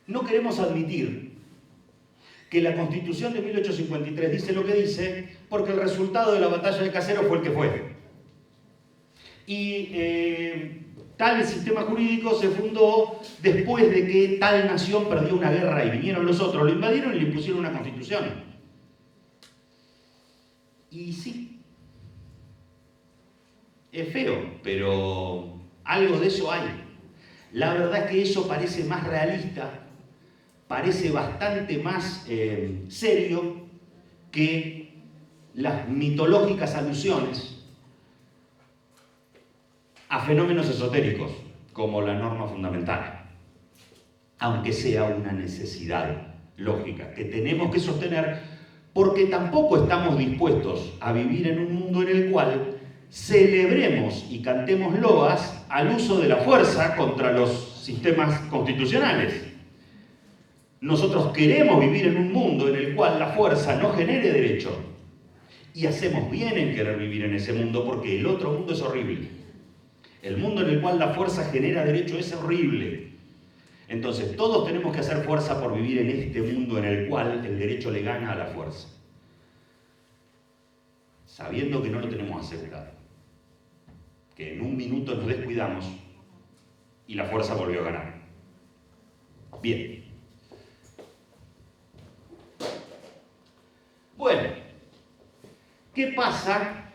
No queremos admitir que la Constitución de 1853 dice lo que dice porque el resultado de la batalla de Caseros fue el que fue. Y tal sistema jurídico se fundó después de que tal nación perdió una guerra y vinieron los otros, lo invadieron y le impusieron una constitución. Y sí, es feo, pero algo de eso hay. La verdad es que eso parece más realista, parece bastante más serio que las mitológicas alusiones a fenómenos esotéricos, como la norma fundamental, aunque sea una necesidad lógica que tenemos que sostener, porque tampoco estamos dispuestos a vivir en un mundo en el cual celebremos y cantemos loas al uso de la fuerza contra los sistemas constitucionales. Nosotros queremos vivir en un mundo en el cual la fuerza no genere derecho, y hacemos bien en querer vivir en ese mundo, porque el otro mundo es horrible. El mundo en el cual la fuerza genera derecho es horrible. Entonces, todos tenemos que hacer fuerza por vivir en este mundo en el cual el derecho le gana a la fuerza, sabiendo que no lo tenemos asegurado, que en un minuto nos descuidamos y la fuerza volvió a ganar. Bien. Bueno, ¿qué pasa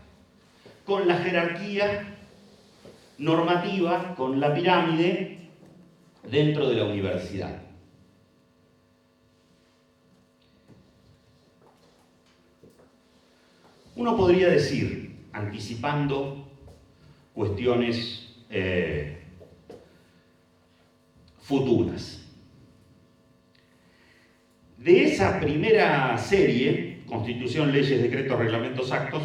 con la jerarquía normativa, con la pirámide dentro de la universidad? Uno podría decir, anticipando cuestiones futuras, de esa primera serie, Constitución, Leyes, Decretos, Reglamentos, Actos,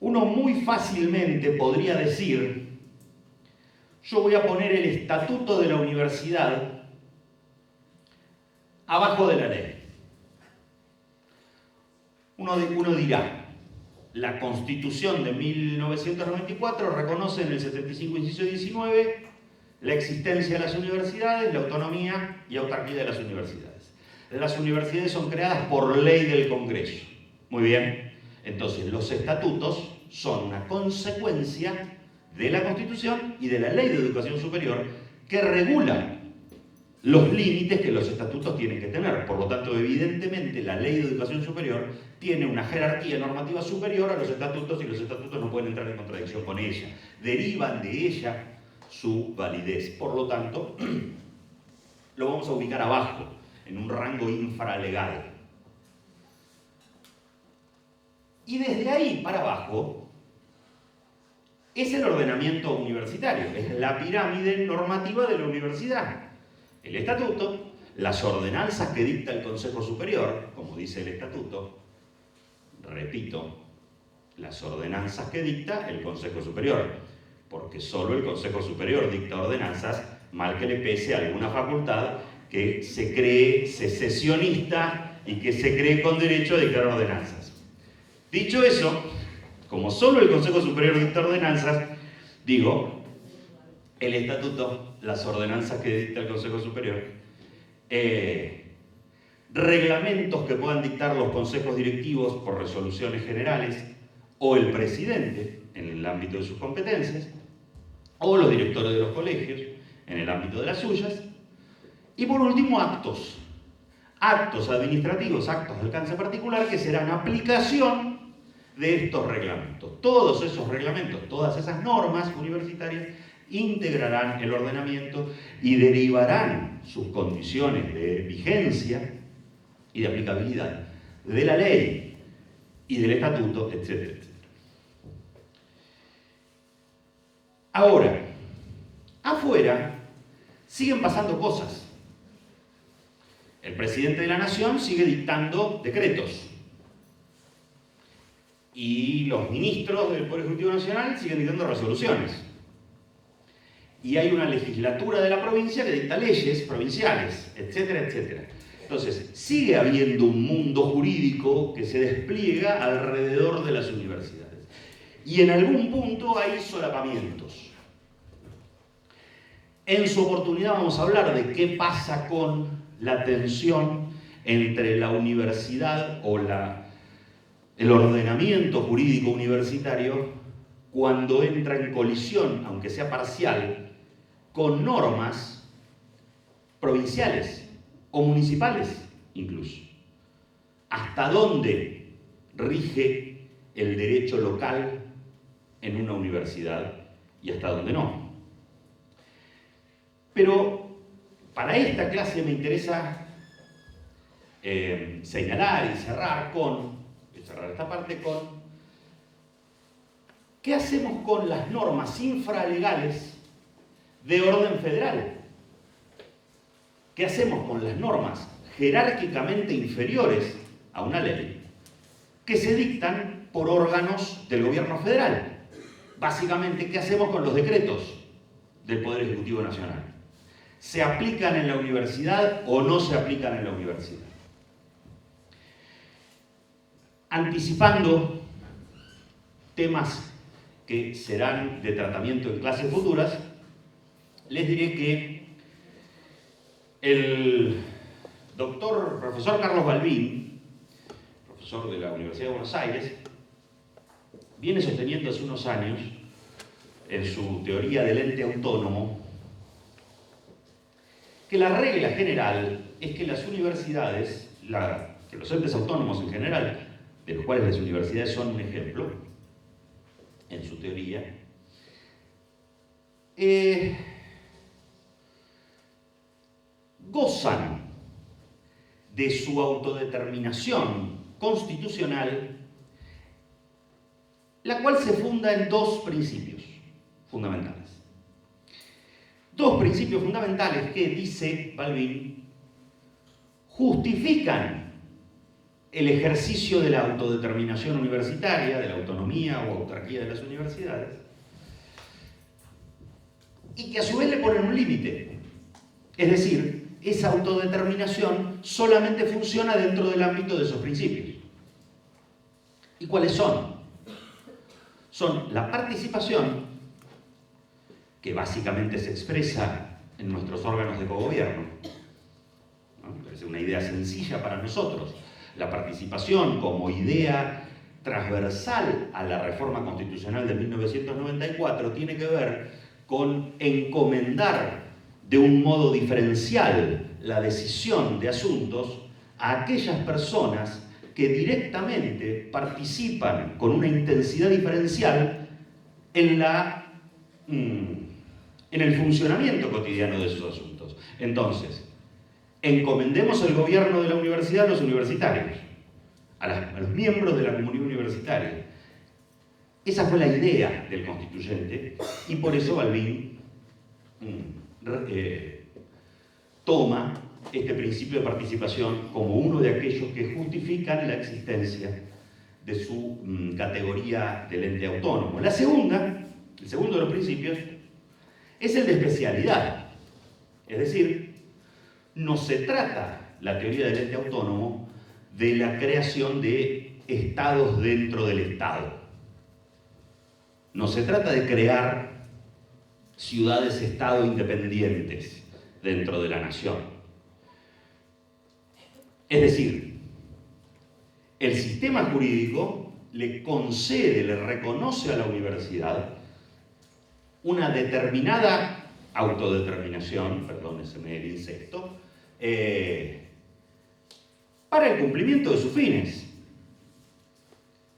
uno muy fácilmente podría decir: yo voy a poner el estatuto de la universidad abajo de la ley. Uno dirá, la Constitución de 1994 reconoce en el 75, inciso 19, la existencia de las universidades, la autonomía y autarquía de las universidades. Las universidades son creadas por ley del Congreso. Muy bien. Entonces, los estatutos son una consecuencia de la Constitución y de la Ley de Educación Superior, que regula los límites que los estatutos tienen que tener. Por lo tanto, evidentemente, la Ley de Educación Superior tiene una jerarquía normativa superior a los estatutos, y los estatutos no pueden entrar en contradicción con ella. Derivan de ella su validez. Por lo tanto, lo vamos a ubicar abajo, en un rango infralegal. Y desde ahí para abajo es el ordenamiento universitario, es la pirámide normativa de la universidad. El estatuto, las ordenanzas que dicta el Consejo Superior, como dice el estatuto, repito, las ordenanzas que dicta el Consejo Superior, porque solo el Consejo Superior dicta ordenanzas, mal que le pese a alguna facultad que se cree secesionista y que se cree con derecho a dictar ordenanzas. Dicho eso, como solo el Consejo Superior dicta ordenanzas, digo, el estatuto, las ordenanzas que dicta el Consejo Superior, reglamentos que puedan dictar los consejos directivos por resoluciones generales, o el presidente en el ámbito de sus competencias, o los directores de los colegios en el ámbito de las suyas, y por último actos administrativos, actos de alcance particular, que serán aplicación de estos reglamentos. Todos esos reglamentos, todas esas normas universitarias integrarán el ordenamiento y derivarán sus condiciones de vigencia y de aplicabilidad de la ley y del estatuto, etcétera, etcétera. Ahora, afuera siguen pasando cosas. El presidente de la Nación sigue dictando decretos. Y los ministros del Poder Ejecutivo Nacional siguen dictando resoluciones. Y hay una legislatura de la provincia que dicta leyes provinciales, etcétera, etcétera. Entonces, sigue habiendo un mundo jurídico que se despliega alrededor de las universidades. Y en algún punto hay solapamientos. En su oportunidad vamos a hablar de qué pasa con la tensión entre la universidad o el ordenamiento jurídico universitario cuando entra en colisión, aunque sea parcial, con normas provinciales o municipales incluso. ¿Hasta dónde rige el derecho local en una universidad y hasta dónde no? Pero para esta clase me interesa señalar y cerrar esta parte con ¿qué hacemos con las normas infralegales de orden federal? ¿Qué hacemos con las normas jerárquicamente inferiores a una ley que se dictan por órganos del gobierno federal? Básicamente, ¿qué hacemos con los decretos del Poder Ejecutivo Nacional? ¿Se aplican en la universidad o no se aplican en la universidad? Anticipando temas que serán de tratamiento en clases futuras, les diré que el profesor Carlos Balbín, profesor de la Universidad de Buenos Aires, viene sosteniendo hace unos años, en su teoría del ente autónomo, que la regla general es que las universidades, que los entes autónomos en general, de los cuales las universidades son un ejemplo, en su teoría, gozan de su autodeterminación constitucional, la cual se funda en dos principios fundamentales. Dos principios fundamentales que, dice Balbín, justifican el ejercicio de la autodeterminación universitaria, de la autonomía o autarquía de las universidades, y que a su vez le ponen un límite. Es decir, esa autodeterminación solamente funciona dentro del ámbito de esos principios. ¿Y cuáles son? Son la participación, que básicamente se expresa en nuestros órganos de cogobierno. ¿No? Me parece una idea sencilla para nosotros. La participación como idea transversal a la reforma constitucional de 1994 tiene que ver con encomendar de un modo diferencial la decisión de asuntos a aquellas personas que directamente participan con una intensidad diferencial en el funcionamiento cotidiano de esos asuntos. Entonces, encomendemos el gobierno de la universidad a los universitarios, a los miembros de la comunidad universitaria. Esa fue la idea del constituyente y por eso Balbín toma este principio de participación como uno de aquellos que justifican la existencia de su categoría del ente autónomo. El segundo de los principios es el de especialidad. Es decir, no se trata, la teoría del ente autónomo, de la creación de estados dentro del Estado. No se trata de crear ciudades-estado independientes dentro de la nación. Es decir, el sistema jurídico le concede, le reconoce a la universidad una determinada autodeterminación, perdóneseme el incesto, para el cumplimiento de sus fines.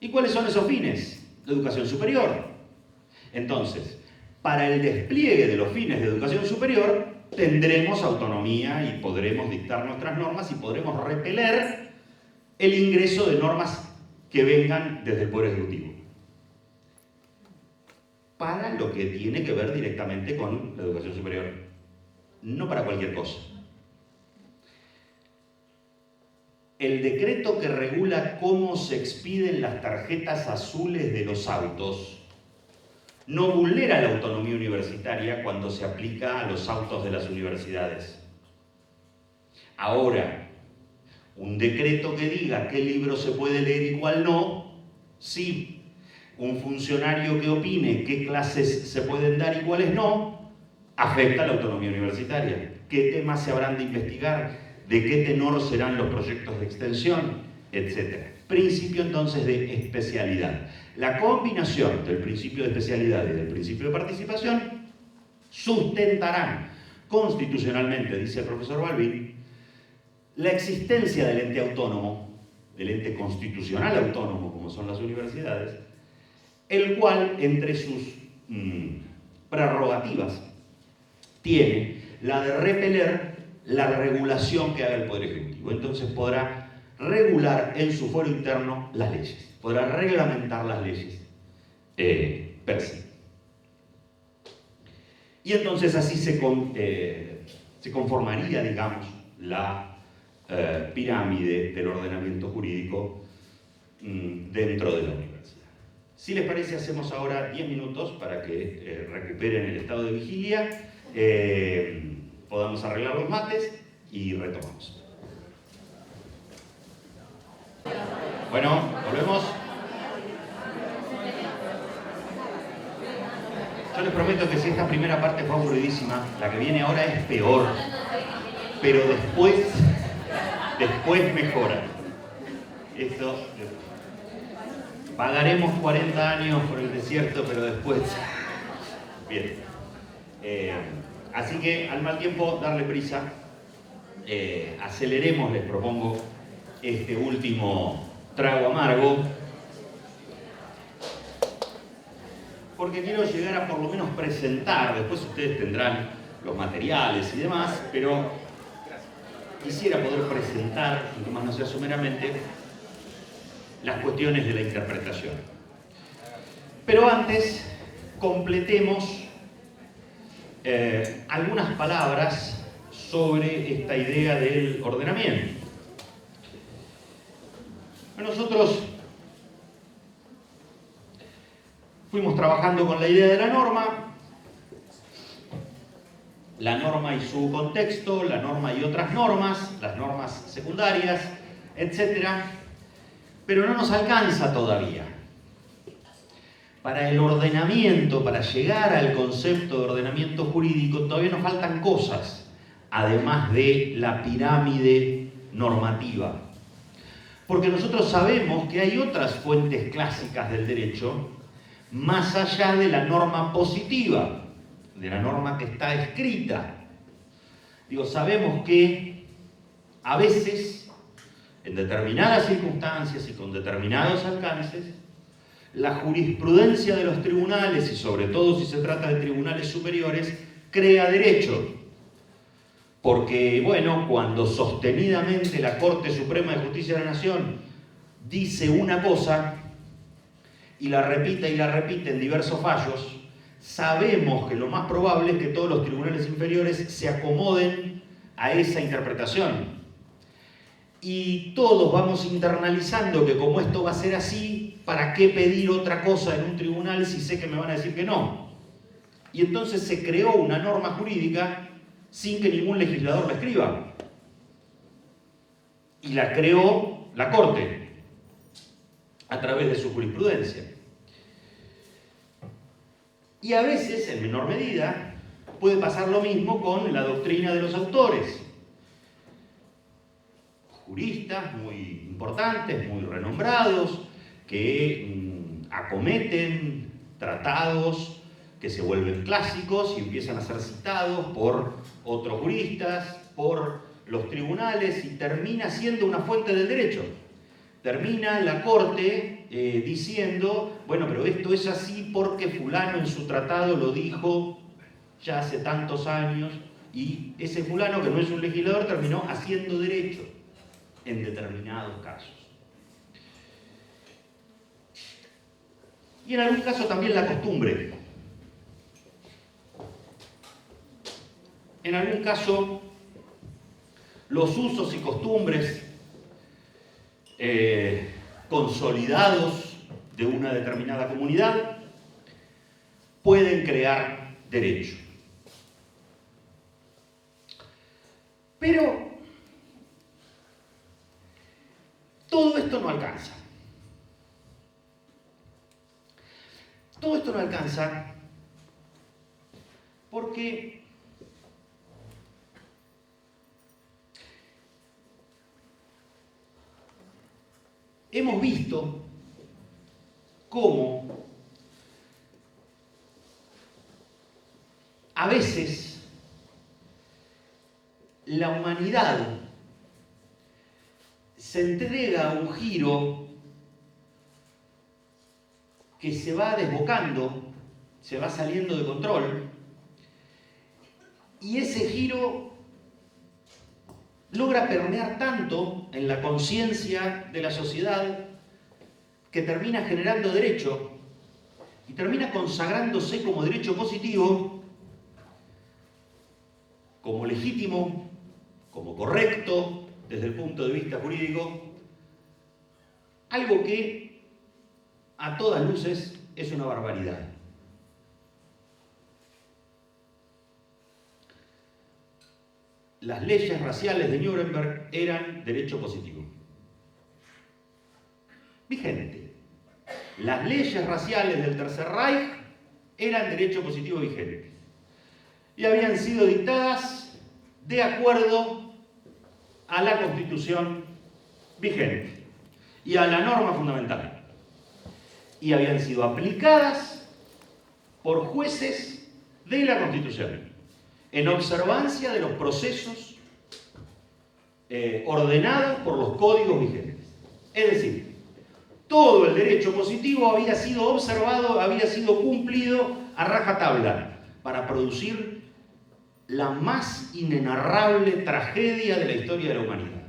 ¿Y cuáles son esos fines? La educación superior. Entonces, para el despliegue de los fines de educación superior, tendremos autonomía y podremos dictar nuestras normas y podremos repeler el ingreso de normas que vengan desde el Poder Ejecutivo. para lo que tiene que ver directamente con la educación superior, no para cualquier cosa. El decreto que regula cómo se expiden las tarjetas azules de los autos no vulnera la autonomía universitaria cuando se aplica a los autos de las universidades. Ahora, un decreto que diga qué libro se puede leer y cuál no, sí. Un funcionario que opine qué clases se pueden dar y cuáles no, afecta a la autonomía universitaria. ¿Qué temas se habrán de investigar? ¿De qué tenor serán los proyectos de extensión? Etcétera. Principio entonces de especialidad. La combinación del principio de especialidad y del principio de participación sustentarán constitucionalmente, dice el profesor Balbín, la existencia del ente autónomo, del ente constitucional autónomo como son las universidades, el cual entre sus prerrogativas tiene la de repeler la regulación que haga el Poder Ejecutivo. Entonces podrá regular en su fuero interno las leyes, podrá reglamentar las leyes per se. Y entonces así se conformaría, digamos, la pirámide del ordenamiento jurídico dentro de la universidad. Si les parece, hacemos ahora 10 minutos para que recuperen el estado de vigilia, podamos arreglar los mates y retomamos. Bueno, volvemos. Yo les prometo que si esta primera parte fue aburridísima, la que viene ahora es peor, pero después mejora. Eso, pagaremos 40 años por el desierto, pero después... Bien. Así que, al mal tiempo, darle prisa. Aceleremos, les propongo, este último trago amargo, porque quiero llegar a por lo menos presentar, después ustedes tendrán los materiales y demás, pero quisiera poder presentar, aunque más no sea someramente, las cuestiones de la interpretación. Pero antes, completemos algunas palabras sobre esta idea del ordenamiento. Nosotros fuimos trabajando con la idea de la norma y su contexto, la norma y otras normas, las normas secundarias, etc. Pero no nos alcanza todavía. Para el ordenamiento, para llegar al concepto de ordenamiento jurídico, todavía nos faltan cosas, además de la pirámide normativa. Porque nosotros sabemos que hay otras fuentes clásicas del derecho, más allá de la norma positiva, de la norma que está escrita. Sabemos que a veces, en determinadas circunstancias y con determinados alcances, la jurisprudencia de los tribunales, y sobre todo si se trata de tribunales superiores, crea derecho. Porque, cuando sostenidamente la Corte Suprema de Justicia de la Nación dice una cosa y la repite en diversos fallos, sabemos que lo más probable es que todos los tribunales inferiores se acomoden a esa interpretación. Y todos vamos internalizando que como esto va a ser así, ¿para qué pedir otra cosa en un tribunal si sé que me van a decir que no? Y entonces se creó una norma jurídica sin que ningún legislador la escriba. Y la creó la Corte, a través de su jurisprudencia. Y a veces, en menor medida, puede pasar lo mismo con la doctrina de los autores. Juristas muy importantes, muy renombrados, que acometen tratados que se vuelven clásicos y empiezan a ser citados por otros juristas, por los tribunales, y termina siendo una fuente del derecho. Termina la Corte diciendo, pero esto es así porque fulano en su tratado lo dijo ya hace tantos años, y ese fulano, que no es un legislador, terminó haciendo derecho en determinados casos. Y en algún caso también la costumbre. en algún caso, los usos y costumbres consolidados de una determinada comunidad pueden crear derecho. Pero todo esto no alcanza. Todo esto no alcanza porque hemos visto cómo a veces la humanidad se entrega a un giro que se va desbocando, se va saliendo de control, y ese giro logra permear tanto en la conciencia de la sociedad que termina generando derecho y termina consagrándose como derecho positivo, como legítimo, como correcto desde el punto de vista jurídico, algo que a todas luces es una barbaridad. Las leyes raciales de Nuremberg eran derecho positivo. Vigente. Las leyes raciales del Tercer Reich eran derecho positivo vigente. Y habían sido dictadas de acuerdo a la Constitución vigente y a la norma fundamental. Y habían sido aplicadas por jueces de la Constitución, en observancia de los procesos ordenados por los códigos vigentes. Es decir, todo el derecho positivo había sido observado, había sido cumplido a rajatabla para producir la más inenarrable tragedia de la historia de la humanidad.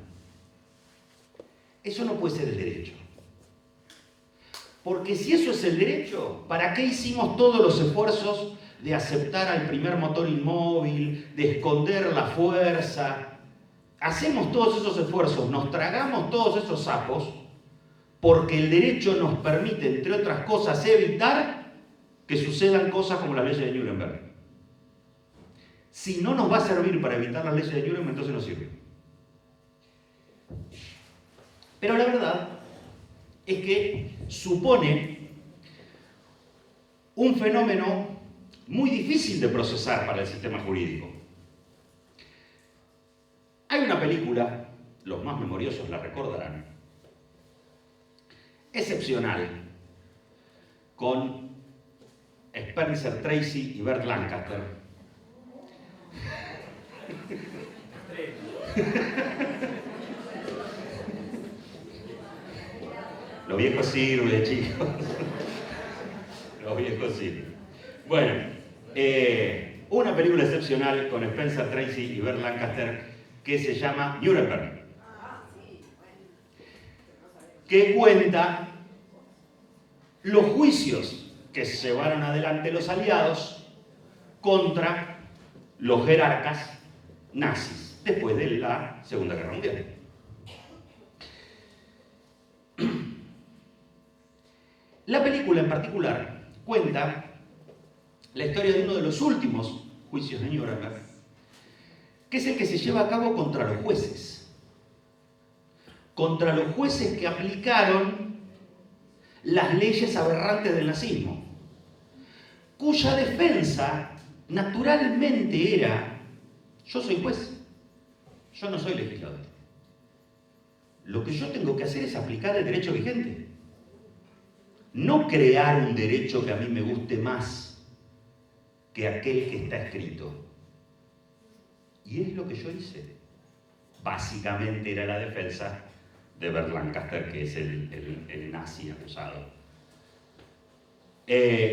Eso no puede ser el derecho. Porque si eso es el derecho, ¿para qué hicimos todos los esfuerzos de aceptar al primer motor inmóvil, de esconder la fuerza? Hacemos todos esos esfuerzos, nos tragamos todos esos sapos, porque el derecho nos permite, entre otras cosas, evitar que sucedan cosas como las leyes de Nuremberg. Si no nos va a servir para evitar las leyes de Nuremberg, entonces no sirve. Pero la verdad es que supone un fenómeno muy difícil de procesar para el sistema jurídico. Hay una película, los más memoriosos la recordarán, excepcional, con Spencer Tracy y Burt Lancaster. Lo viejo sirve, chicos. Lo viejo sirve. Bueno, una película excepcional con Spencer Tracy y Burt Lancaster que se llama Nuremberg, que cuenta los juicios que se llevaron adelante los aliados contra los jerarcas nazis después de la Segunda Guerra Mundial. La película en particular cuenta la historia de uno de los últimos juicios de Nuremberg, que es el que se lleva a cabo contra los jueces. Contra los jueces que aplicaron las leyes aberrantes del nazismo, cuya defensa naturalmente era: yo soy juez, yo no soy legislador. Lo que yo tengo que hacer es aplicar el derecho vigente, no crear un derecho que a mí me guste más que aquel que está escrito. Y es lo que yo hice. Básicamente era la defensa de Burt Lancaster, que es el nazi acusado.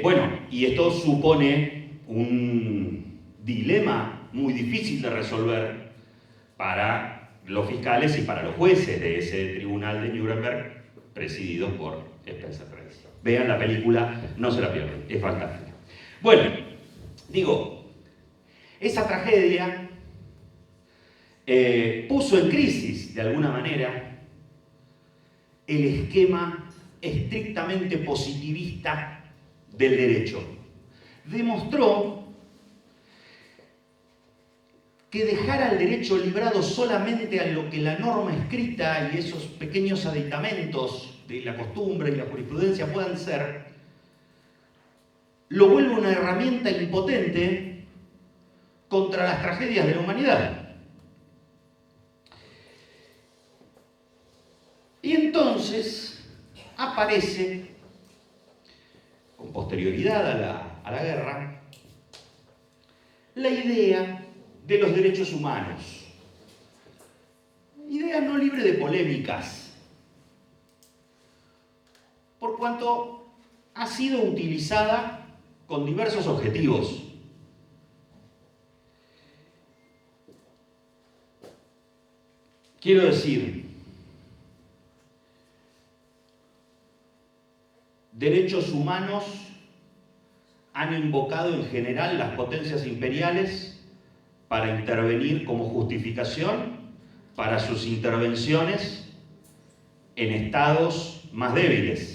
Bueno, y esto supone un dilema muy difícil de resolver para los fiscales y para los jueces de ese tribunal de Nuremberg, presididos por Spencer Tracy. Vean la película, no se la pierdan, es fantástica. Bueno, digo, esa tragedia puso en crisis, de alguna manera, el esquema estrictamente positivista del derecho. Demostró que dejar al derecho librado solamente a lo que la norma escrita y esos pequeños aditamentos de la costumbre y la jurisprudencia puedan ser, lo vuelve una herramienta impotente contra las tragedias de la humanidad. Y entonces aparece, con posterioridad a la guerra, la idea de los derechos humanos. Idea no libre de polémicas, por cuanto ha sido utilizada con diversos objetivos. Quiero decir, derechos humanos han invocado en general las potencias imperiales para intervenir como justificación para sus intervenciones en estados más débiles.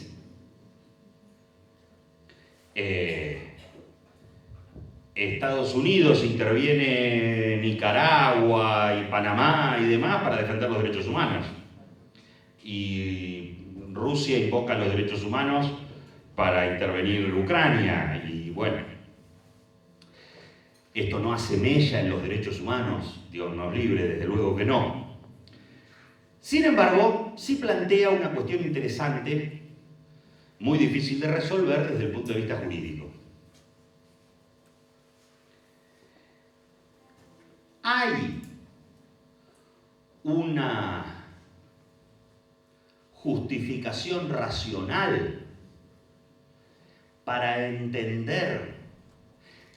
Estados Unidos interviene en Nicaragua y Panamá y demás para defender los derechos humanos. Y Rusia invoca los derechos humanos para intervenir en Ucrania. Y bueno, esto no hace mella en los derechos humanos, Dios nos libre, desde luego que no. Sin embargo, sí plantea una cuestión interesante, muy difícil de resolver desde el punto de vista jurídico. Hay una justificación racional para entender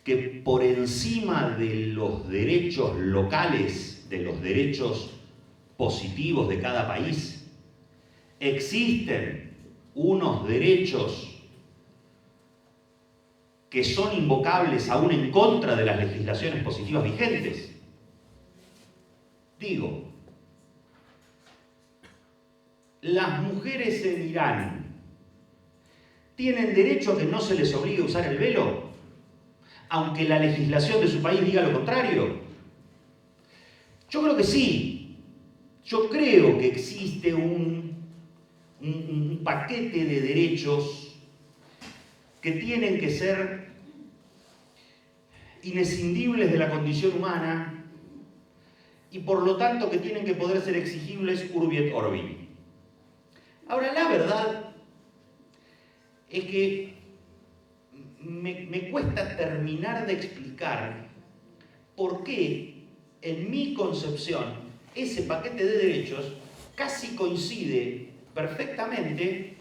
que por encima de los derechos locales, de los derechos positivos de cada país, existen unos derechos que son invocables aún en contra de las legislaciones positivas vigentes. Digo, las mujeres en Irán tienen derecho a que no se les obligue a usar el velo, aunque la legislación de su país diga lo contrario. Yo creo que sí. Yo creo que existe un paquete de derechos que tienen que ser inescindibles de la condición humana y por lo tanto que tienen que poder ser exigibles urbi et orbi. Ahora, la verdad es que me cuesta terminar de explicar por qué, en mi concepción, ese paquete de derechos casi coincide perfectamente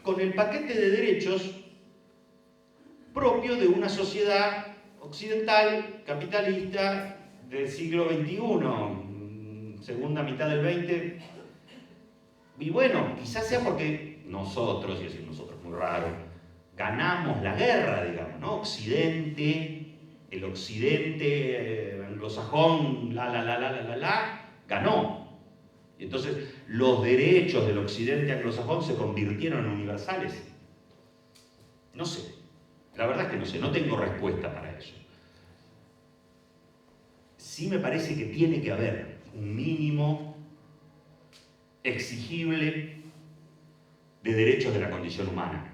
con el paquete de derechos propio de una sociedad occidental, capitalista, del siglo XXI, segunda mitad del XX. Y bueno, quizás sea porque nosotros, y decir nosotros muy raro, ganamos la guerra, digamos, ¿no? El occidente anglosajón, ganó. Y entonces los derechos del occidente anglosajón se convirtieron en universales. No sé, la verdad es que no sé, no tengo respuesta para eso. Sí me parece que tiene que haber un mínimo exigible de derechos de la condición humana.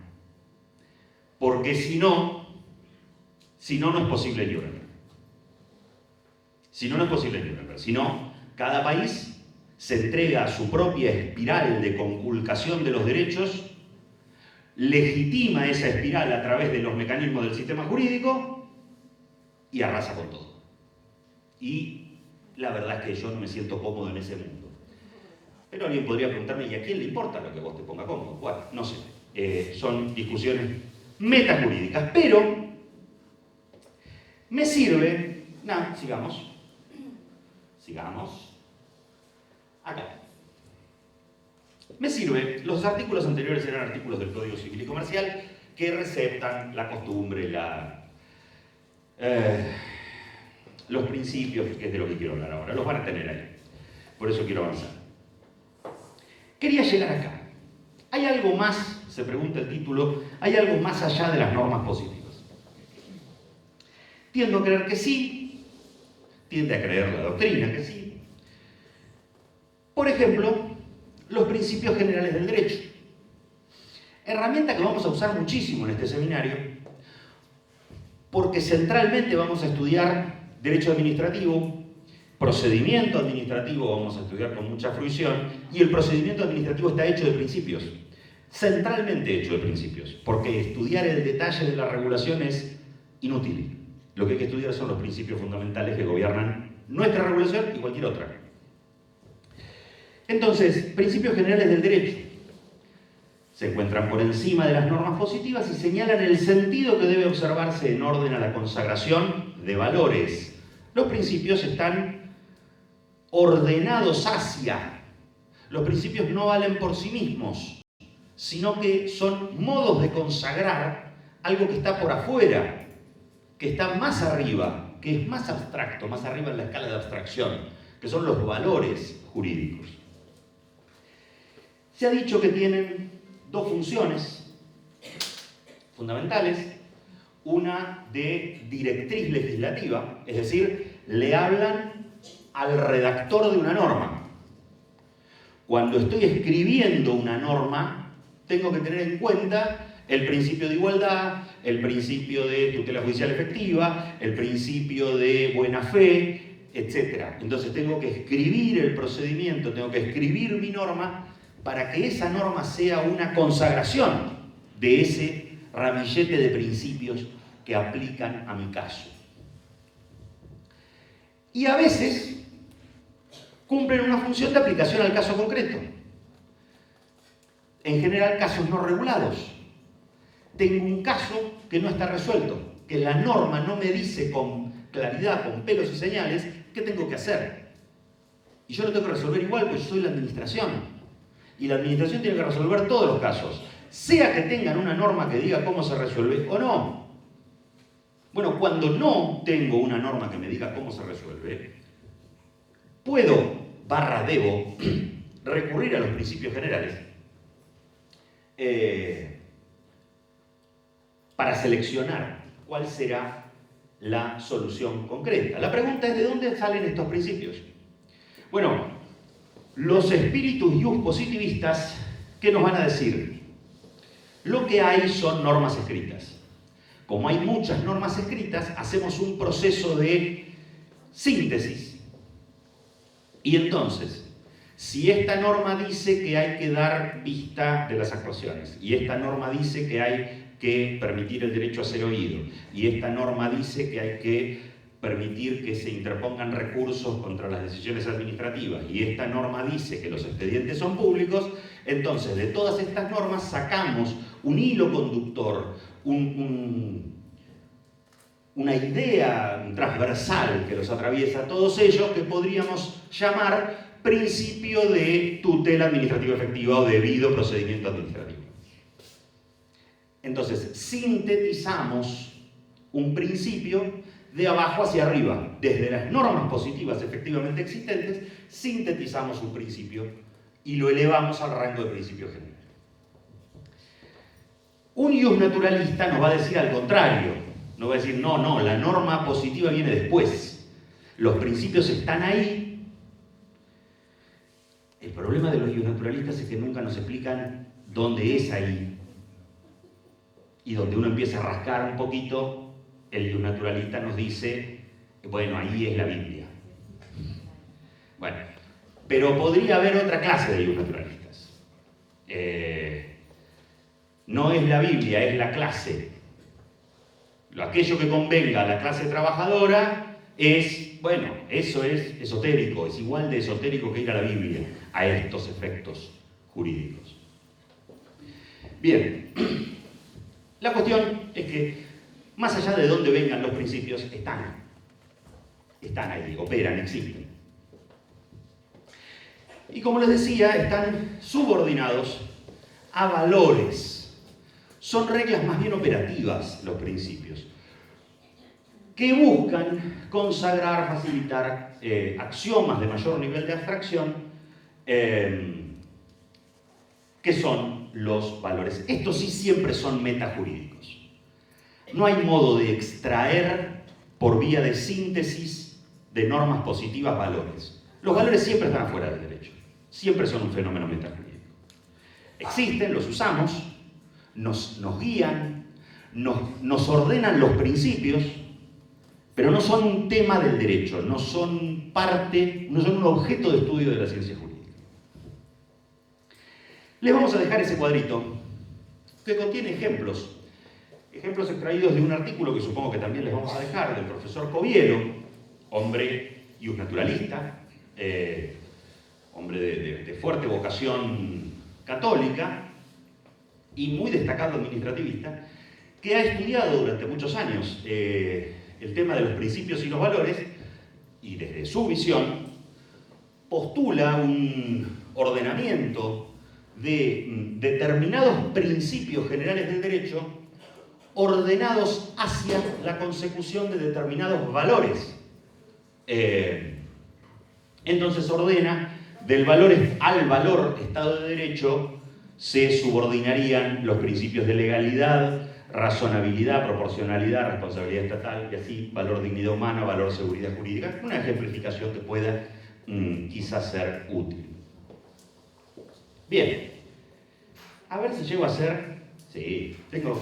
Porque si no es posible Nuremberg. Si no, cada país se entrega a su propia espiral de conculcación de los derechos, legitima esa espiral a través de los mecanismos del sistema jurídico y arrasa con todo. Y la verdad es que yo no me siento cómodo en ese mundo. Pero alguien podría preguntarme, ¿y a quién le importa lo que vos te pongas cómodo? Bueno, no sé. Son discusiones metajurídicas, pero me sirve... No, sigamos. Acá. Me sirve, los artículos anteriores eran artículos del Código Civil y Comercial que receptan la costumbre, los principios, que es de lo que quiero hablar ahora, los van a tener ahí. Por eso quiero avanzar. Quería llegar acá. ¿Hay algo más, se pregunta el título, hay algo más allá de las normas positivas? Tiendo a creer que sí, tiende a creer la doctrina que sí. Por ejemplo, los principios generales del derecho. Herramienta que vamos a usar muchísimo en este seminario, porque centralmente vamos a estudiar derecho administrativo, procedimiento administrativo vamos a estudiar con mucha fruición, y el procedimiento administrativo está hecho de principios, centralmente hecho de principios, porque estudiar el detalle de la regulación es inútil. Lo que hay que estudiar son los principios fundamentales que gobiernan nuestra regulación y cualquier otra. Entonces, principios generales del derecho se encuentran por encima de las normas positivas y señalan el sentido que debe observarse en orden a la consagración de valores. Los principios están ordenados hacia. Los principios no valen por sí mismos, sino que son modos de consagrar algo que está por afuera, que está más arriba, que es más abstracto, más arriba en la escala de abstracción, que son los valores jurídicos. Se ha dicho que tienen dos funciones fundamentales, una de directriz legislativa, es decir, le hablan al redactor de una norma. Cuando estoy escribiendo una norma, tengo que tener en cuenta el principio de igualdad, el principio de tutela judicial efectiva, el principio de buena fe, etc. Entonces tengo que escribir el procedimiento, tengo que escribir mi norma para que esa norma sea una consagración de ese ramillete de principios que aplican a mi caso. Y a veces cumplen una función de aplicación al caso concreto. En general, casos no regulados. Tengo un caso que no está resuelto, que la norma no me dice con claridad, con pelos y señales, qué tengo que hacer. Y yo lo tengo que resolver igual, porque yo soy la administración. Y la administración tiene que resolver todos los casos, sea que tengan una norma que diga cómo se resuelve o no. Bueno, cuando no tengo una norma que me diga cómo se resuelve, debo recurrir a los principios generales para seleccionar cuál será la solución concreta. La pregunta es: ¿de dónde salen estos principios? Bueno, los espíritus ius positivistas, ¿qué nos van a decir? Lo que hay son normas escritas. Como hay muchas normas escritas, hacemos un proceso de síntesis. Y entonces, si esta norma dice que hay que dar vista de las actuaciones, y esta norma dice que hay que permitir el derecho a ser oído, y esta norma dice que hay que permitir que se interpongan recursos contra las decisiones administrativas, y esta norma dice que los expedientes son públicos, entonces de todas estas normas sacamos un hilo conductor, una idea transversal que los atraviesa a todos ellos, que podríamos llamar principio de tutela administrativa efectiva o debido procedimiento administrativo. Entonces, sintetizamos un principio de abajo hacia arriba. Desde las normas positivas efectivamente existentes, sintetizamos un principio y lo elevamos al rango de principio general. Un ius naturalista nos va a decir al contrario. Nos va a decir: no, la norma positiva viene después. Los principios están ahí. El problema de los ius naturalistas es que nunca nos explican dónde es ahí. Y donde uno empieza a rascar un poquito, el ius naturalista nos dice: bueno, ahí es la Biblia. Bueno, pero podría haber otra clase de ius naturalistas. No es la Biblia, es la clase. Aquello que convenga a la clase trabajadora es, bueno, eso es esotérico, es igual de esotérico que ir a la Biblia, a estos efectos jurídicos. Bien, la cuestión es que, más allá de dónde vengan los principios, están ahí, operan, existen. Y como les decía, están subordinados a valores. Son reglas más bien operativas los principios. que buscan consagrar, facilitar axiomas de mayor nivel de abstracción, que son los valores. Estos sí siempre son metajurídicos. No hay modo de extraer por vía de síntesis de normas positivas valores. Los valores siempre están afuera del derecho. Siempre son un fenómeno metajurídico. Existen, los usamos, nos guían, nos ordenan los principios, pero no son un tema del derecho, no son parte, no son un objeto de estudio de la ciencia jurídica. Les vamos a dejar ese cuadrito que contiene ejemplos extraídos de un artículo que supongo que también les vamos a dejar, del profesor Covielo, hombre y un naturalista, hombre de fuerte vocación católica y muy destacado administrativista, que ha estudiado durante muchos años el tema de los principios y los valores, y desde su visión postula un ordenamiento de determinados principios generales del derecho ordenados hacia la consecución de determinados valores. Entonces ordena del valor al valor Estado de Derecho se subordinarían los principios de legalidad, razonabilidad, proporcionalidad, responsabilidad estatal y así, valor dignidad humana, valor seguridad jurídica. Una ejemplificación que pueda quizás ser útil. Bien, a ver si llego a hacer... Sí, tengo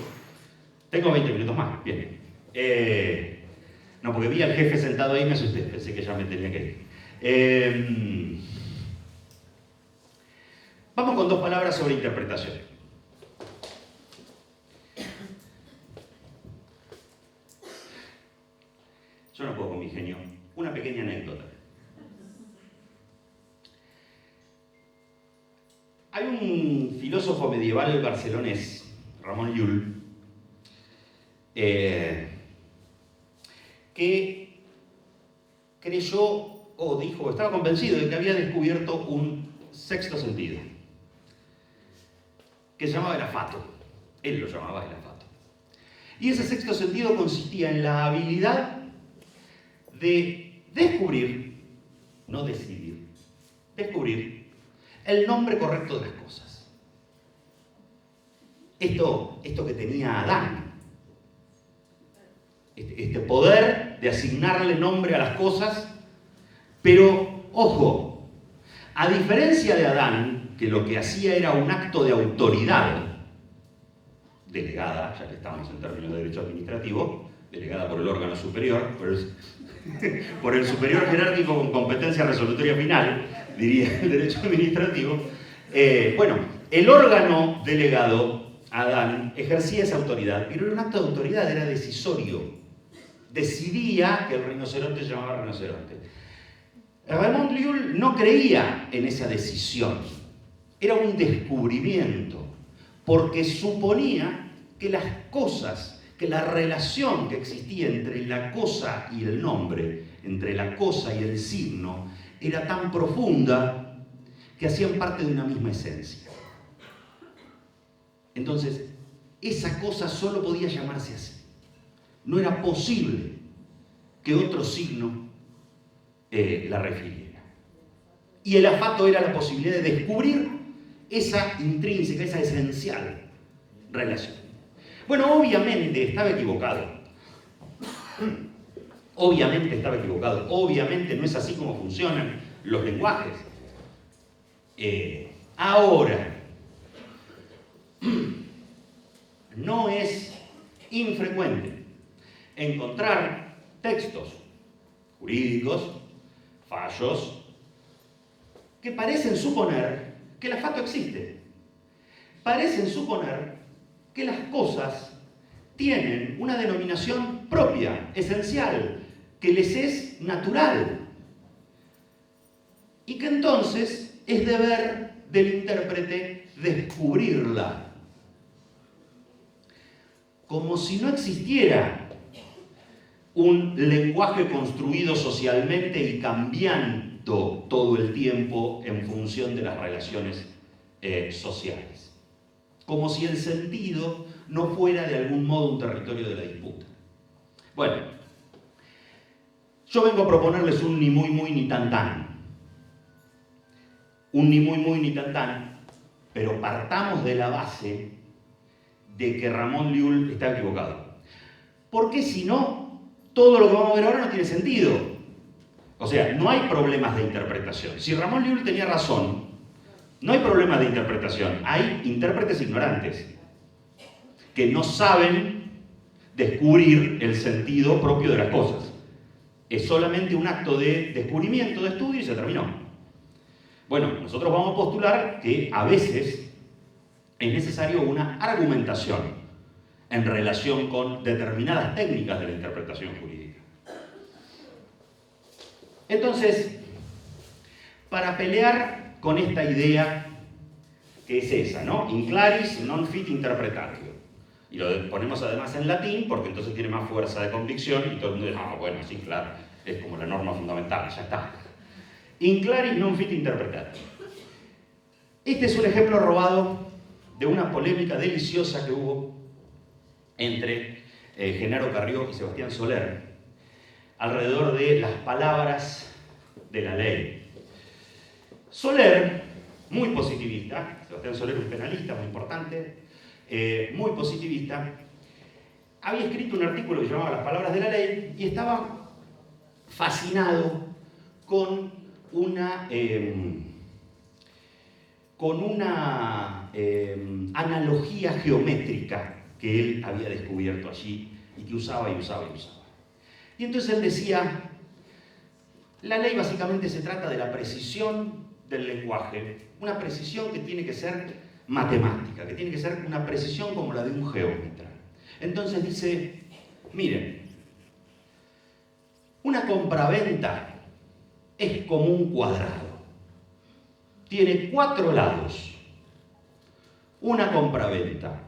20 minutos más, bien. No, porque vi al jefe sentado ahí y me asusté, pensé que ya me tenía que ir. Vamos con 2 palabras sobre interpretación. Yo no puedo con mi genio. Una pequeña anécdota. Hay un filósofo medieval barcelonés, Ramon Llull, que creyó, o dijo, estaba convencido de que había descubierto un sexto sentido, que se llamaba el afato. Él lo llamaba el afato. Y ese sexto sentido consistía en la habilidad de descubrir, no decidir, descubrir el nombre correcto de las cosas. Esto que tenía Adán, este poder de asignarle nombre a las cosas, pero, ojo, a diferencia de Adán, que lo que hacía era un acto de autoridad, delegada, ya que estamos en términos de derecho administrativo, delegada por el órgano superior, por el superior jerárquico con competencia resolutoria final, diría el derecho administrativo. Bueno, el órgano delegado, Adán, ejercía esa autoridad, pero era un acto de autoridad, era decisorio. Decidía que el rinoceronte se llamaba rinoceronte. Ramon Llull no creía en esa decisión, era un descubrimiento, porque suponía que las cosas, que la relación que existía entre la cosa y el nombre, entre la cosa y el signo, era tan profunda que hacían parte de una misma esencia. Entonces, esa cosa solo podía llamarse así. No era posible que otro signo la refiriera. Y el afato era la posibilidad de descubrir esa intrínseca, esa esencial relación. Bueno, obviamente estaba equivocado. Obviamente estaba equivocado. Obviamente no es así como funcionan los lenguajes. Ahora, no es infrecuente encontrar textos jurídicos, fallos, que parecen suponer que el afato existe. Parecen suponer que las cosas tienen una denominación propia, esencial, que les es natural. Y que entonces es deber del intérprete descubrirla. Como si no existiera un lenguaje construido socialmente y cambiando todo el tiempo en función de las relaciones sociales. Como si el sentido no fuera de algún modo un territorio de la disputa. Bueno, Yo vengo a proponerles un ni muy muy ni tan tan. Un ni muy muy ni tan tan, pero partamos de la base de que Ramón Llull está equivocado. Porque si no, todo lo que vamos a ver ahora no tiene sentido. O sea, no hay problemas de interpretación. Si Ramón Llull tenía razón, no hay problemas de interpretación. Hay intérpretes ignorantes que no saben descubrir el sentido propio de las cosas. Es solamente un acto de descubrimiento, de estudio y se terminó. Bueno, nosotros vamos a postular que a veces es necesario una argumentación en relación con determinadas técnicas de la interpretación jurídica. Entonces, para pelear con esta idea que es esa, ¿no? In claris non fit interpretatio. Y lo ponemos además en latín porque entonces tiene más fuerza de convicción y todo el mundo dice, ah, bueno, sí, claro, es como la norma fundamental, ya está. In claris non fit interpretatio. Este es un ejemplo robado de una polémica deliciosa que hubo entre Genaro Carrió y Sebastián Soler alrededor de las palabras de la ley. Soler, muy positivista, Sebastián Soler, un penalista muy importante, muy positivista, había escrito un artículo que se llamaba Las palabras de la ley y estaba fascinado con una analogía geométrica que él había descubierto allí y que usaba y usaba y usaba. Y entonces él decía, la ley básicamente se trata de la precisión del lenguaje, una precisión que tiene que ser matemática, que tiene que ser una precisión como la de un geómetra. Entonces dice, miren, una compraventa es como un cuadrado. Tiene 4 lados. Una compraventa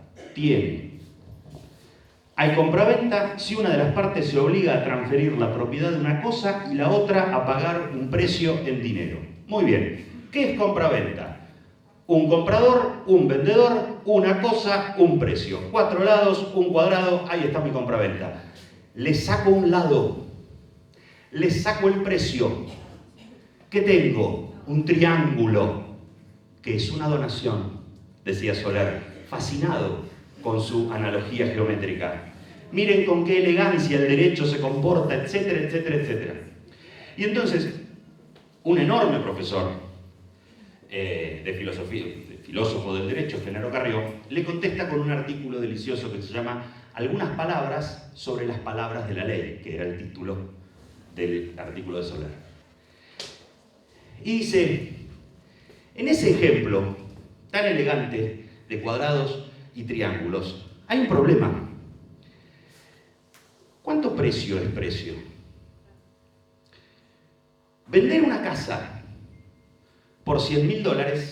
hay compraventa si una de las partes se obliga a transferir la propiedad de una cosa y la otra a pagar un precio en dinero. Muy bien. ¿Qué es compraventa? Un comprador, un vendedor, una cosa, un precio. 4 lados, un cuadrado, ahí está mi compraventa. Le saco un lado, le saco el precio. ¿Qué tengo? Un triángulo, que es una donación, decía Soler, fascinado con su analogía geométrica. Miren con qué elegancia el derecho se comporta, etcétera, etcétera, etcétera. Y entonces, un enorme profesor de filosofía, filósofo del derecho, Genaro Carrió, le contesta con un artículo delicioso que se llama Algunas palabras sobre las palabras de la ley, que era el título del artículo de Soler. Y dice, en ese ejemplo tan elegante de cuadrados y triángulos, hay un problema. ¿Cuánto precio es precio? Vender una casa por $100.000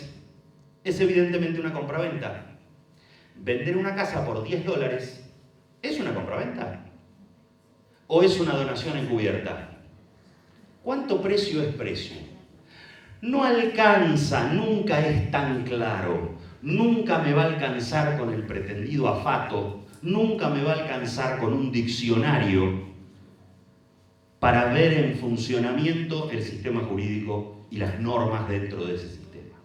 es evidentemente una compraventa. Vender una casa por $10 ¿es una compraventa? ¿O es una donación encubierta? ¿Cuánto precio es precio? No alcanza, nunca es tan claro. Nunca me va a alcanzar con el pretendido afato, nunca me va a alcanzar con un diccionario para ver en funcionamiento el sistema jurídico y las normas dentro de ese sistema.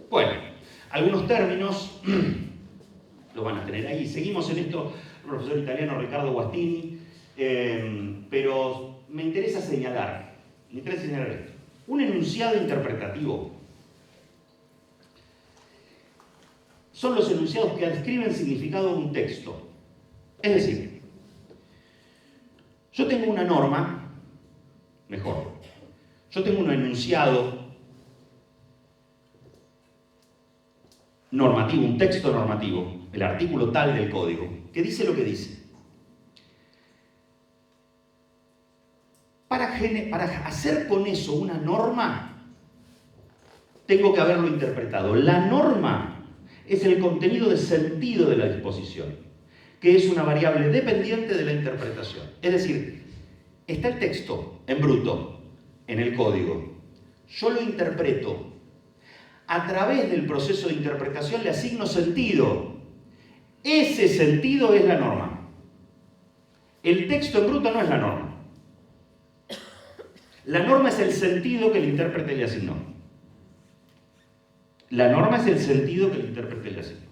Bueno, algunos términos lo van a tener ahí. Seguimos en esto, el profesor italiano Riccardo Guastini, pero me interesa señalar esto. Un enunciado interpretativo son los enunciados que adscriben significado a un texto. Es decir, yo tengo una norma, yo tengo un enunciado normativo, un texto normativo, el artículo tal del código, que dice lo que dice. Para hacer con eso una norma, tengo que haberlo interpretado. La norma es el contenido de sentido de la disposición, que es una variable dependiente de la interpretación. Es decir, está el texto en bruto, en el código. Yo lo interpreto. A través del proceso de interpretación le asigno sentido. Ese sentido es la norma. El texto en bruto no es la norma. La norma es el sentido que el intérprete le asignó. La norma es el sentido que el intérprete le asignó.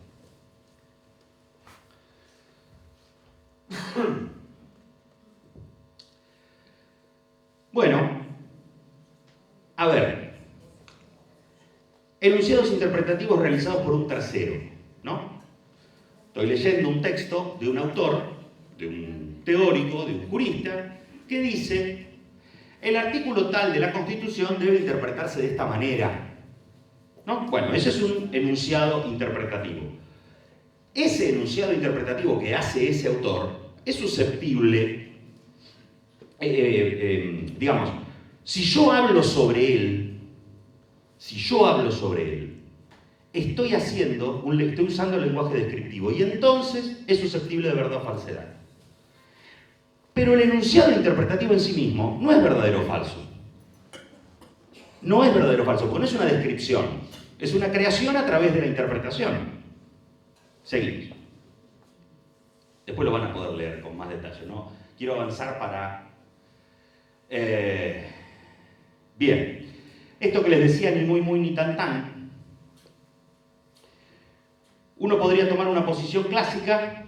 Bueno, a ver, enunciados interpretativos realizados por un tercero, ¿no? Estoy leyendo un texto de un autor, de un teórico, de un jurista, que dice: el artículo tal de la Constitución debe interpretarse de esta manera, ¿no? Bueno, ese es un enunciado interpretativo. Ese enunciado interpretativo que hace ese autor es susceptible, digamos, si yo hablo sobre él, estoy usando el lenguaje descriptivo y entonces es susceptible de verdad o falsedad. Pero el enunciado interpretativo en sí mismo no es verdadero o falso. No es verdadero o falso, porque no es una descripción, es una creación a través de la interpretación. Seguimos. Después lo van a poder leer con más detalle, ¿no? Quiero avanzar para... Bien. Esto que les decía, ni muy muy ni tan tan. Uno podría tomar una posición clásica,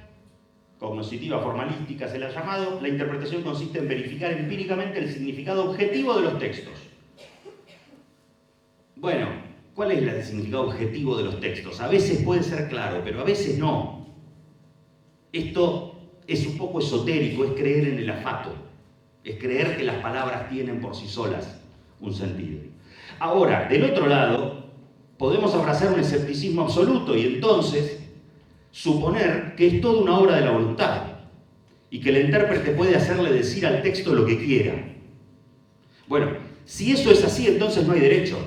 cognoscitiva, formalística se la ha llamado. La interpretación consiste en verificar empíricamente el significado objetivo de los textos. Bueno, ¿cuál es el significado objetivo de los textos? A veces puede ser claro, pero a veces no. Esto es un poco esotérico, es creer en el afato, es creer que las palabras tienen por sí solas un sentido. Ahora, del otro lado, podemos abrazar un escepticismo absoluto y entonces suponer que es toda una obra de la voluntad y que el intérprete puede hacerle decir al texto lo que quiera. Bueno, si eso es así, entonces no hay derecho.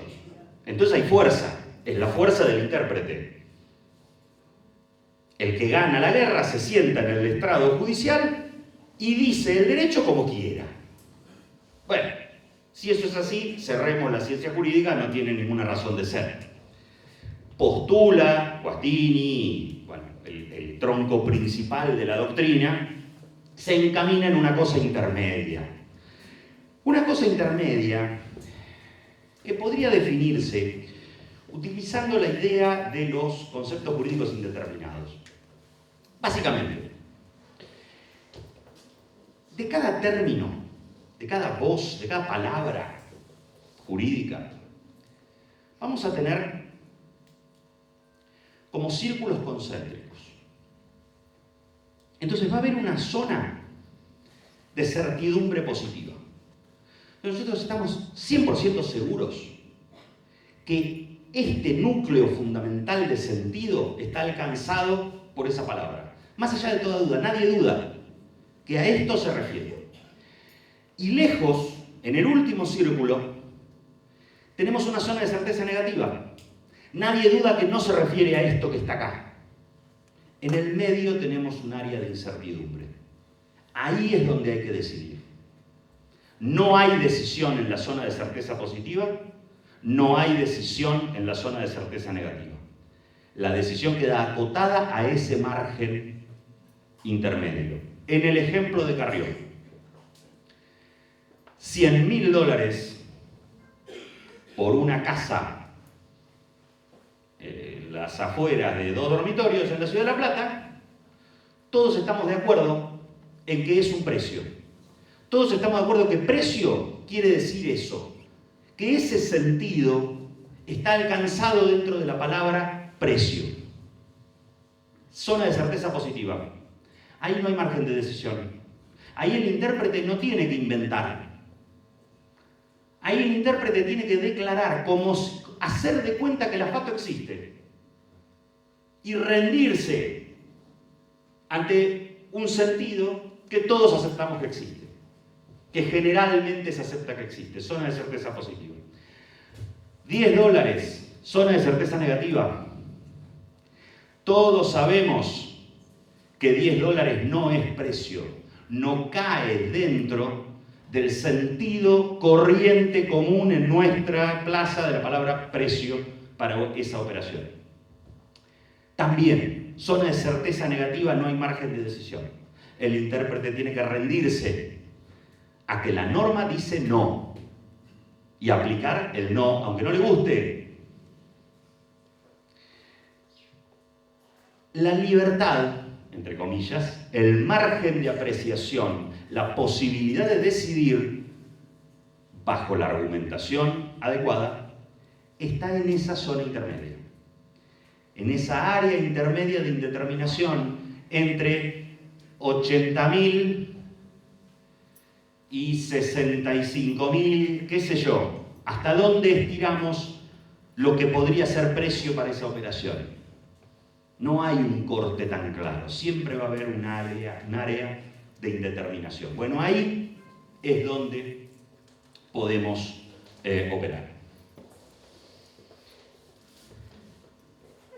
Entonces hay fuerza, es la fuerza del intérprete. El que gana la guerra se sienta en el estrado judicial y dice el derecho como quiera. Bueno, si eso es así, cerremos la ciencia jurídica, no tiene ninguna razón de ser. Postula Guastini, bueno, el tronco principal de la doctrina, se encamina en una cosa intermedia. Una cosa intermedia que podría definirse utilizando la idea de los conceptos jurídicos indeterminados. Básicamente, de cada término, de cada voz, de cada palabra jurídica, vamos a tener como círculos concéntricos. Entonces va a haber una zona de certidumbre positiva. Pero nosotros estamos 100% seguros que este núcleo fundamental de sentido está alcanzado por esa palabra. Más allá de toda duda, nadie duda que a esto se refiere. Y lejos, en el último círculo, tenemos una zona de certeza negativa. Nadie duda que no se refiere a esto que está acá. En el medio tenemos un área de incertidumbre. Ahí es donde hay que decidir. No hay decisión en la zona de certeza positiva, no hay decisión en la zona de certeza negativa. La decisión queda acotada a ese margen intermedio. En el ejemplo de Carrión, $100.000 por una casa en las afueras de 2 dormitorios en la ciudad de La Plata, todos estamos de acuerdo en que es un precio. Todos estamos de acuerdo que precio quiere decir eso, que ese sentido está alcanzado dentro de la palabra precio. Zona de certeza positiva. Ahí no hay margen de decisión. Ahí el intérprete no tiene que inventar. Ahí el intérprete tiene que declarar, como hacer de cuenta que el afato existe y rendirse ante un sentido que todos aceptamos que existe, que generalmente se acepta que existe. Zona de certeza positiva. $10, zona de certeza negativa. Todos sabemos que $10 no es precio, no cae dentro del sentido corriente común en nuestra plaza de la palabra precio para esa operación. También, zona de certeza negativa, no hay margen de decisión. el intérprete tiene que rendirse a que la norma dice no y aplicar el no, aunque no le guste. La libertad, entre comillas, el margen de apreciación, la posibilidad de decidir bajo la argumentación adecuada, está en esa zona intermedia, en esa área intermedia de indeterminación entre 80.000 y 65.000, qué sé yo, hasta dónde estiramos lo que podría ser precio para esa operación. No hay un corte tan claro, siempre va a haber un área de indeterminación. Bueno, ahí es donde podemos operar.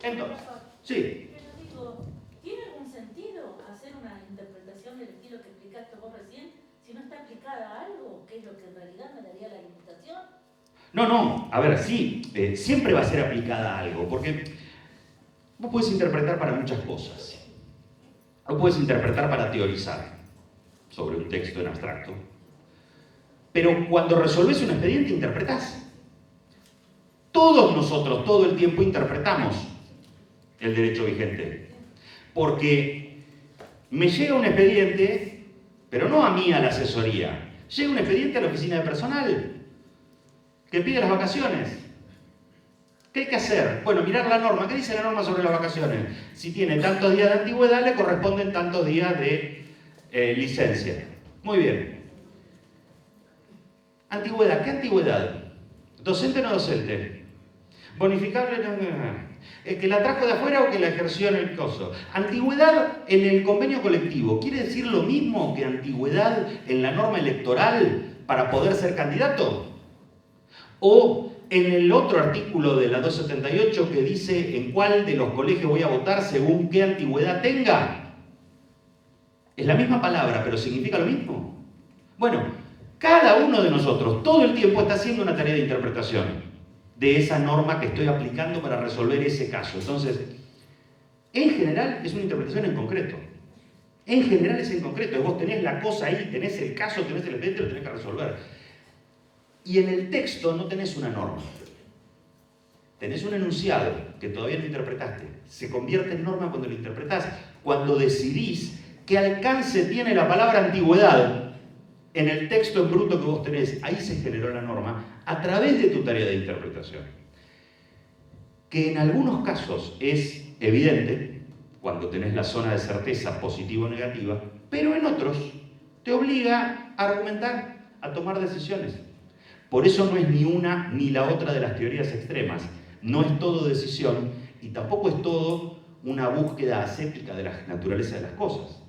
Entonces, sí. Pero digo, ¿tiene algún sentido hacer una interpretación del estilo que explicaste vos recién si no está aplicada a algo, que es lo que en realidad me daría la limitación? No, a ver, sí, siempre va a ser aplicada a algo, porque vos puedes interpretar para muchas cosas. O puedes interpretar para teorizar sobre un texto en abstracto. Pero cuando resolvés un expediente, interpretás. Todos nosotros, todo el tiempo, interpretamos el derecho vigente. Porque me llega un expediente, pero no a mí a la asesoría. Llega un expediente a la oficina de personal que pide las vacaciones. ¿Qué hay que hacer? Bueno, mirar la norma. ¿Qué dice la norma sobre las vacaciones? Si tiene tantos días de antigüedad, le corresponden tantos días de licencia. Muy bien. Antigüedad. ¿Qué antigüedad? ¿Docente o no docente? ¿Bonificable? ¿Que la trajo de afuera o que la ejerció en el coso? Antigüedad en el convenio colectivo. ¿Quiere decir lo mismo que antigüedad en la norma electoral para poder ser candidato? ¿O en el otro artículo de la 278 que dice en cuál de los colegios voy a votar según qué antigüedad tenga? Es la misma palabra, pero significa lo mismo. Bueno, cada uno de nosotros todo el tiempo está haciendo una tarea de interpretación de esa norma que estoy aplicando para resolver ese caso. Entonces, en general es una interpretación en concreto. En general es en concreto. Vos tenés la cosa ahí, tenés el caso, tenés el expediente, lo tenés que resolver. Y en el texto no tenés una norma. Tenés un enunciado que todavía no interpretaste. Se convierte en norma cuando lo interpretás. Cuando decidís qué alcance tiene la palabra antigüedad en el texto en bruto que vos tenés, ahí se generó la norma a través de tu tarea de interpretación. Que en algunos casos es evidente, cuando tenés la zona de certeza positiva o negativa, pero en otros te obliga a argumentar, a tomar decisiones. Por eso no es ni una ni la otra de las teorías extremas. No es todo decisión y tampoco es todo una búsqueda ascética de la naturaleza de las cosas.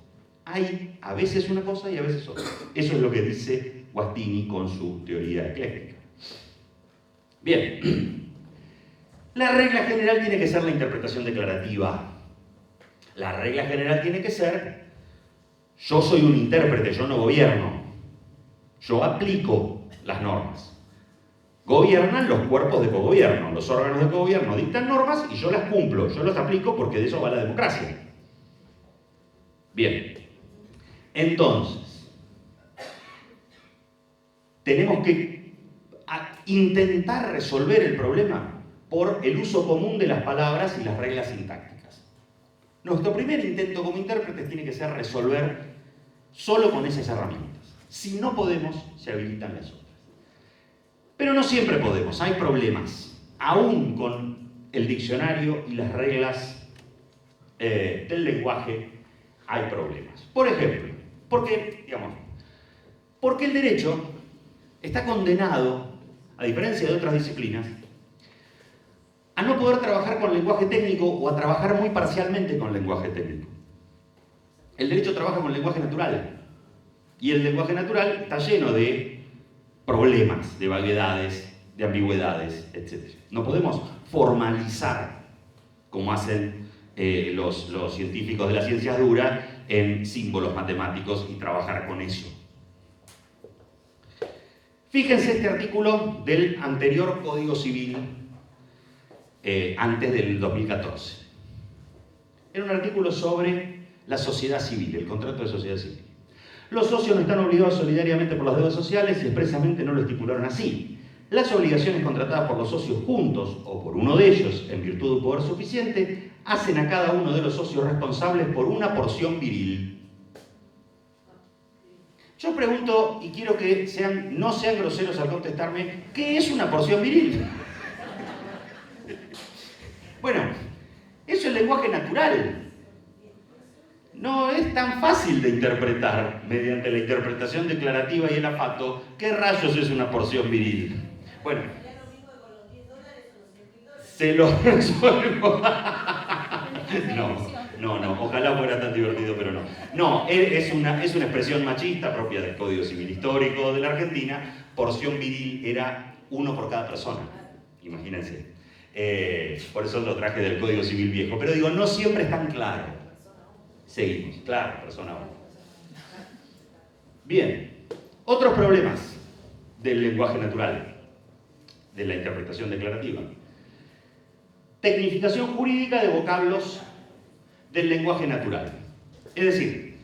Hay a veces una cosa y a veces otra. Eso es lo que dice Guastini con su teoría ecléctica. Bien. La regla general tiene que ser la interpretación declarativa. La regla general tiene que ser: yo soy un intérprete, yo no gobierno. Yo aplico las normas. Gobiernan los cuerpos de cogobierno, los órganos de cogobierno dictan normas y yo las cumplo, yo las aplico porque de eso va la democracia. Bien, entonces, tenemos que intentar resolver el problema por el uso común de las palabras y las reglas sintácticas. Nuestro primer intento como intérpretes tiene que ser resolver solo con esas herramientas. Si no podemos, se habilitan las otras. Pero no siempre podemos, hay problemas. Aún con el diccionario y las reglas del lenguaje hay problemas. Por ejemplo, porque el derecho está condenado, a diferencia de otras disciplinas, a no poder trabajar con lenguaje técnico o a trabajar muy parcialmente con lenguaje técnico. El derecho trabaja con lenguaje natural y el lenguaje natural está lleno de problemas, de vaguedades, de ambigüedades, etc. No podemos formalizar, como hacen los científicos de las ciencias duras, en símbolos matemáticos y trabajar con eso. Fíjense este artículo del anterior Código Civil, antes del 2014. Era un artículo sobre la sociedad civil, el contrato de sociedad civil. Los socios no están obligados solidariamente por las deudas sociales y expresamente no lo estipularon así. Las obligaciones contratadas por los socios juntos o por uno de ellos en virtud de un poder suficiente hacen a cada uno de los socios responsables por una porción viril. Yo pregunto, y quiero que no sean groseros al contestarme, ¿qué es una porción viril? Bueno, eso es el lenguaje natural. No es tan fácil de interpretar mediante la interpretación declarativa y el afato qué rayos es una porción viril. Bueno, se lo resuelvo. No, ojalá fuera tan divertido, pero no. No, es una expresión machista propia del Código Civil Histórico de la Argentina. Porción viril era uno por cada persona, imagínense. Por eso lo traje del Código Civil Viejo. Pero digo, no siempre es tan claro. Seguimos, claro, persona 1. Bien, otros problemas del lenguaje natural, de la interpretación declarativa. Tecnificación jurídica de vocablos del lenguaje natural. Es decir,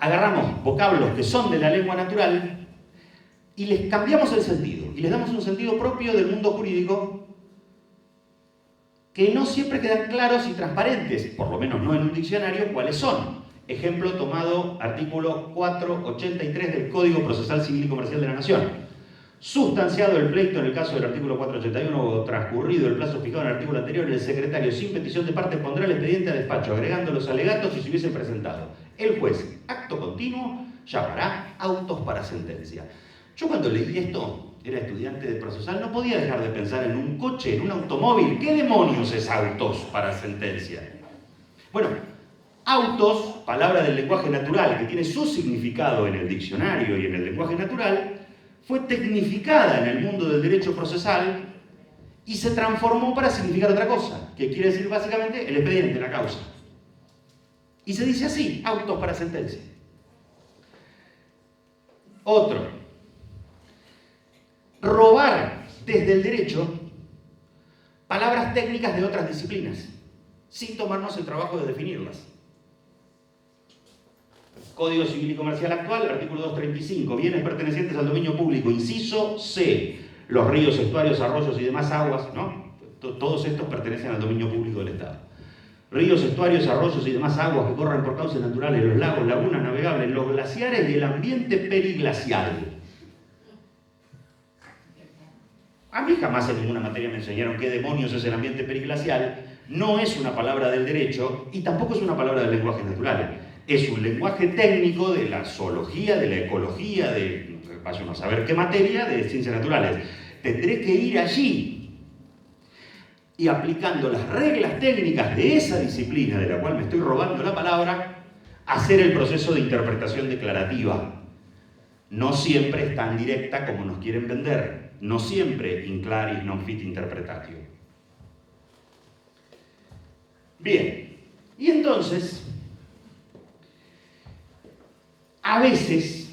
agarramos vocablos que son de la lengua natural y les cambiamos el sentido, y les damos un sentido propio del mundo jurídico que no siempre quedan claros y transparentes, por lo menos no en un diccionario, cuáles son. Ejemplo tomado, artículo 483 del Código Procesal Civil y Comercial de la Nación. Sustanciado el pleito en el caso del artículo 481 o transcurrido el plazo fijado en el artículo anterior, el secretario, sin petición de parte, pondrá el expediente a despacho, agregando los alegatos si se hubiesen presentado. El juez, acto continuo, llamará autos para sentencia. Yo cuando leí esto, era estudiante de procesal, no podía dejar de pensar en un coche, en un automóvil. ¿Qué demonios es autos para sentencia? Bueno, autos, palabra del lenguaje natural, que tiene su significado en el diccionario y en el lenguaje natural, fue tecnificada en el mundo del derecho procesal y se transformó para significar otra cosa, que quiere decir básicamente el expediente, la causa. Y se dice así, autos para sentencia. Otro. Robar desde el derecho palabras técnicas de otras disciplinas, sin tomarnos el trabajo de definirlas. Código Civil y Comercial actual, artículo 235, bienes pertenecientes al dominio público, inciso C, los ríos, estuarios, arroyos y demás aguas, ¿no? Todos estos pertenecen al dominio público del Estado. Ríos, estuarios, arroyos y demás aguas que corren por causas naturales, los lagos, lagunas navegables, los glaciares y el ambiente periglacial. A mí jamás en ninguna materia me enseñaron qué demonios es el ambiente periglacial. No es una palabra del derecho y tampoco es una palabra del lenguaje natural. Es un lenguaje técnico de la zoología, de la ecología, de vaya a saber qué materia, de ciencias naturales. Tendré que ir allí y aplicando las reglas técnicas de esa disciplina de la cual me estoy robando la palabra, hacer el proceso de interpretación declarativa. No siempre es tan directa como nos quieren vender. No siempre in claris non fit interpretatio. Bien, y entonces, a veces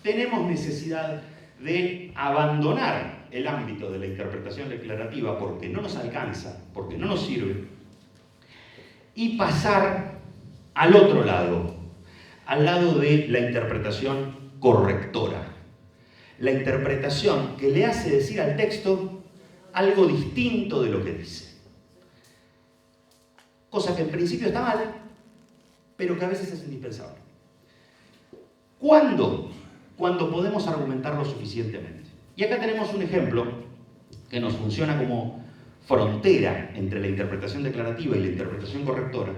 tenemos necesidad de abandonar el ámbito de la interpretación declarativa porque no nos alcanza, porque no nos sirve, y pasar al otro lado, al lado de la interpretación correctora. La interpretación que le hace decir al texto algo distinto de lo que dice. Cosa que en principio está mal, pero que a veces es indispensable. ¿Cuándo? Cuando podemos argumentarlo suficientemente. Y acá tenemos un ejemplo que nos funciona como frontera entre la interpretación declarativa y la interpretación correctora,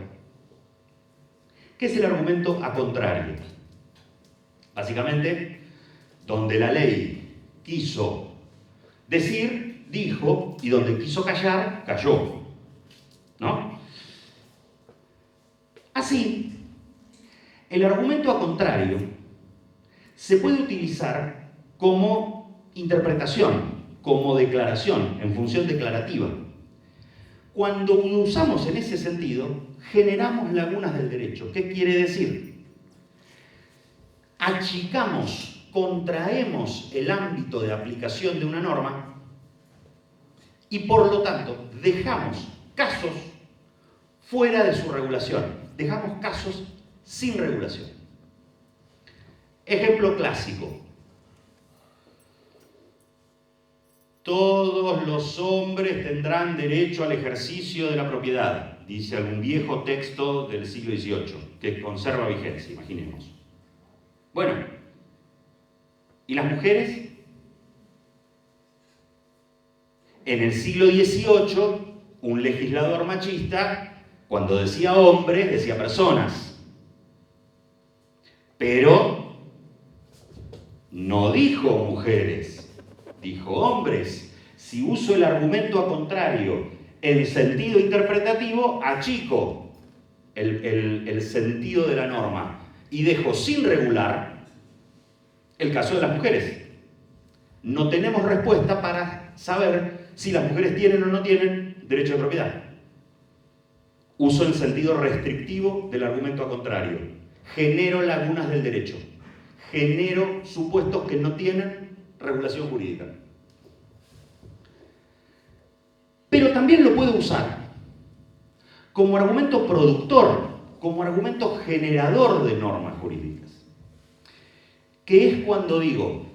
que es el argumento a contrario. Básicamente, donde la ley quiso decir, dijo, y donde quiso callar, calló. ¿No? Así, el argumento a contrario se puede utilizar como interpretación, como declaración, en función declarativa. Cuando lo usamos en ese sentido, generamos lagunas del derecho. ¿Qué quiere decir? Achicamos, contraemos el ámbito de aplicación de una norma y por lo tanto dejamos casos fuera de su regulación, dejamos casos sin regulación. Ejemplo clásico. Todos los hombres tendrán derecho al ejercicio de la propiedad, dice algún viejo texto del siglo XVIII, que conserva vigencia, imaginemos. Bueno, ¿y las mujeres? En el siglo XVIII, un legislador machista, cuando decía hombres, decía personas. Pero no dijo mujeres, dijo hombres. Si uso el argumento a contrario en sentido interpretativo, achico el sentido de la norma y dejo sin regular el caso de las mujeres. No tenemos respuesta para saber si las mujeres tienen o no tienen derecho de propiedad. Uso el sentido restrictivo del argumento a contrario. Genero lagunas del derecho. Genero supuestos que no tienen regulación jurídica. Pero también lo puedo usar como argumento productor, como argumento generador de normas jurídicas. Que es cuando digo,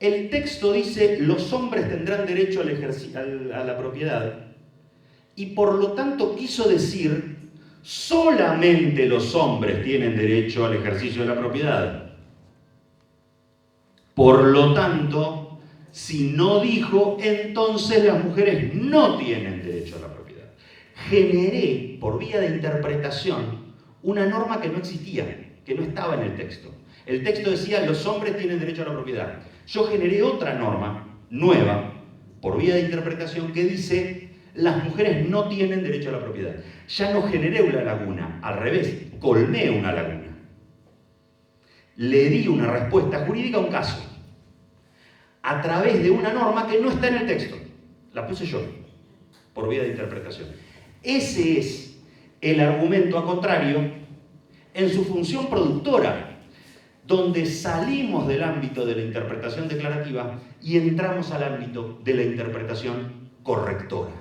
el texto dice, los hombres tendrán derecho a la propiedad, y por lo tanto quiso decir, solamente los hombres tienen derecho al ejercicio de la propiedad. Por lo tanto, si no dijo, entonces las mujeres no tienen derecho a la propiedad. Generé, por vía de interpretación, una norma que no existía, que no estaba en el texto. El texto decía, los hombres tienen derecho a la propiedad. Yo generé otra norma, nueva, por vía de interpretación, que dice, las mujeres no tienen derecho a la propiedad. Ya no generé una laguna, al revés, colmé una laguna. Le di una respuesta jurídica a un caso, a través de una norma que no está en el texto. La puse yo, por vía de interpretación. Ese es el argumento a contrario en su función productora, donde salimos del ámbito de la interpretación declarativa y entramos al ámbito de la interpretación correctora,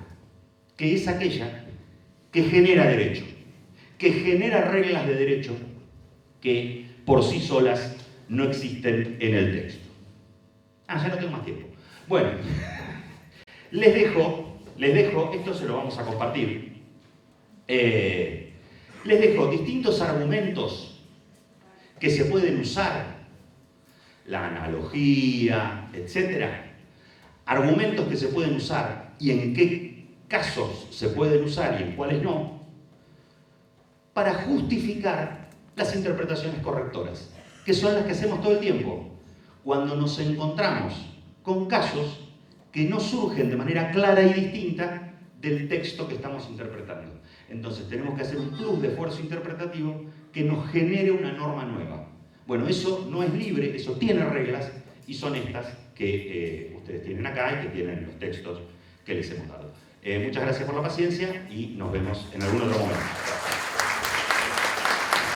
que es aquella que genera derecho, que genera reglas de derecho que por sí solas no existen en el texto. Ya no tengo más tiempo. Bueno, les dejo, esto se lo vamos a compartir, les dejo distintos argumentos que se pueden usar, la analogía, etc. Argumentos que se pueden usar y en qué casos se pueden usar y en cuáles no, para justificar las interpretaciones correctoras, que son las que hacemos todo el tiempo, cuando nos encontramos con casos que no surgen de manera clara y distinta del texto que estamos interpretando. Entonces tenemos que hacer un plus de esfuerzo interpretativo que nos genere una norma nueva. Bueno, eso no es libre, eso tiene reglas, y son estas que ustedes tienen acá y que tienen los textos que les hemos dado. Muchas gracias por la paciencia y nos vemos en algún otro momento.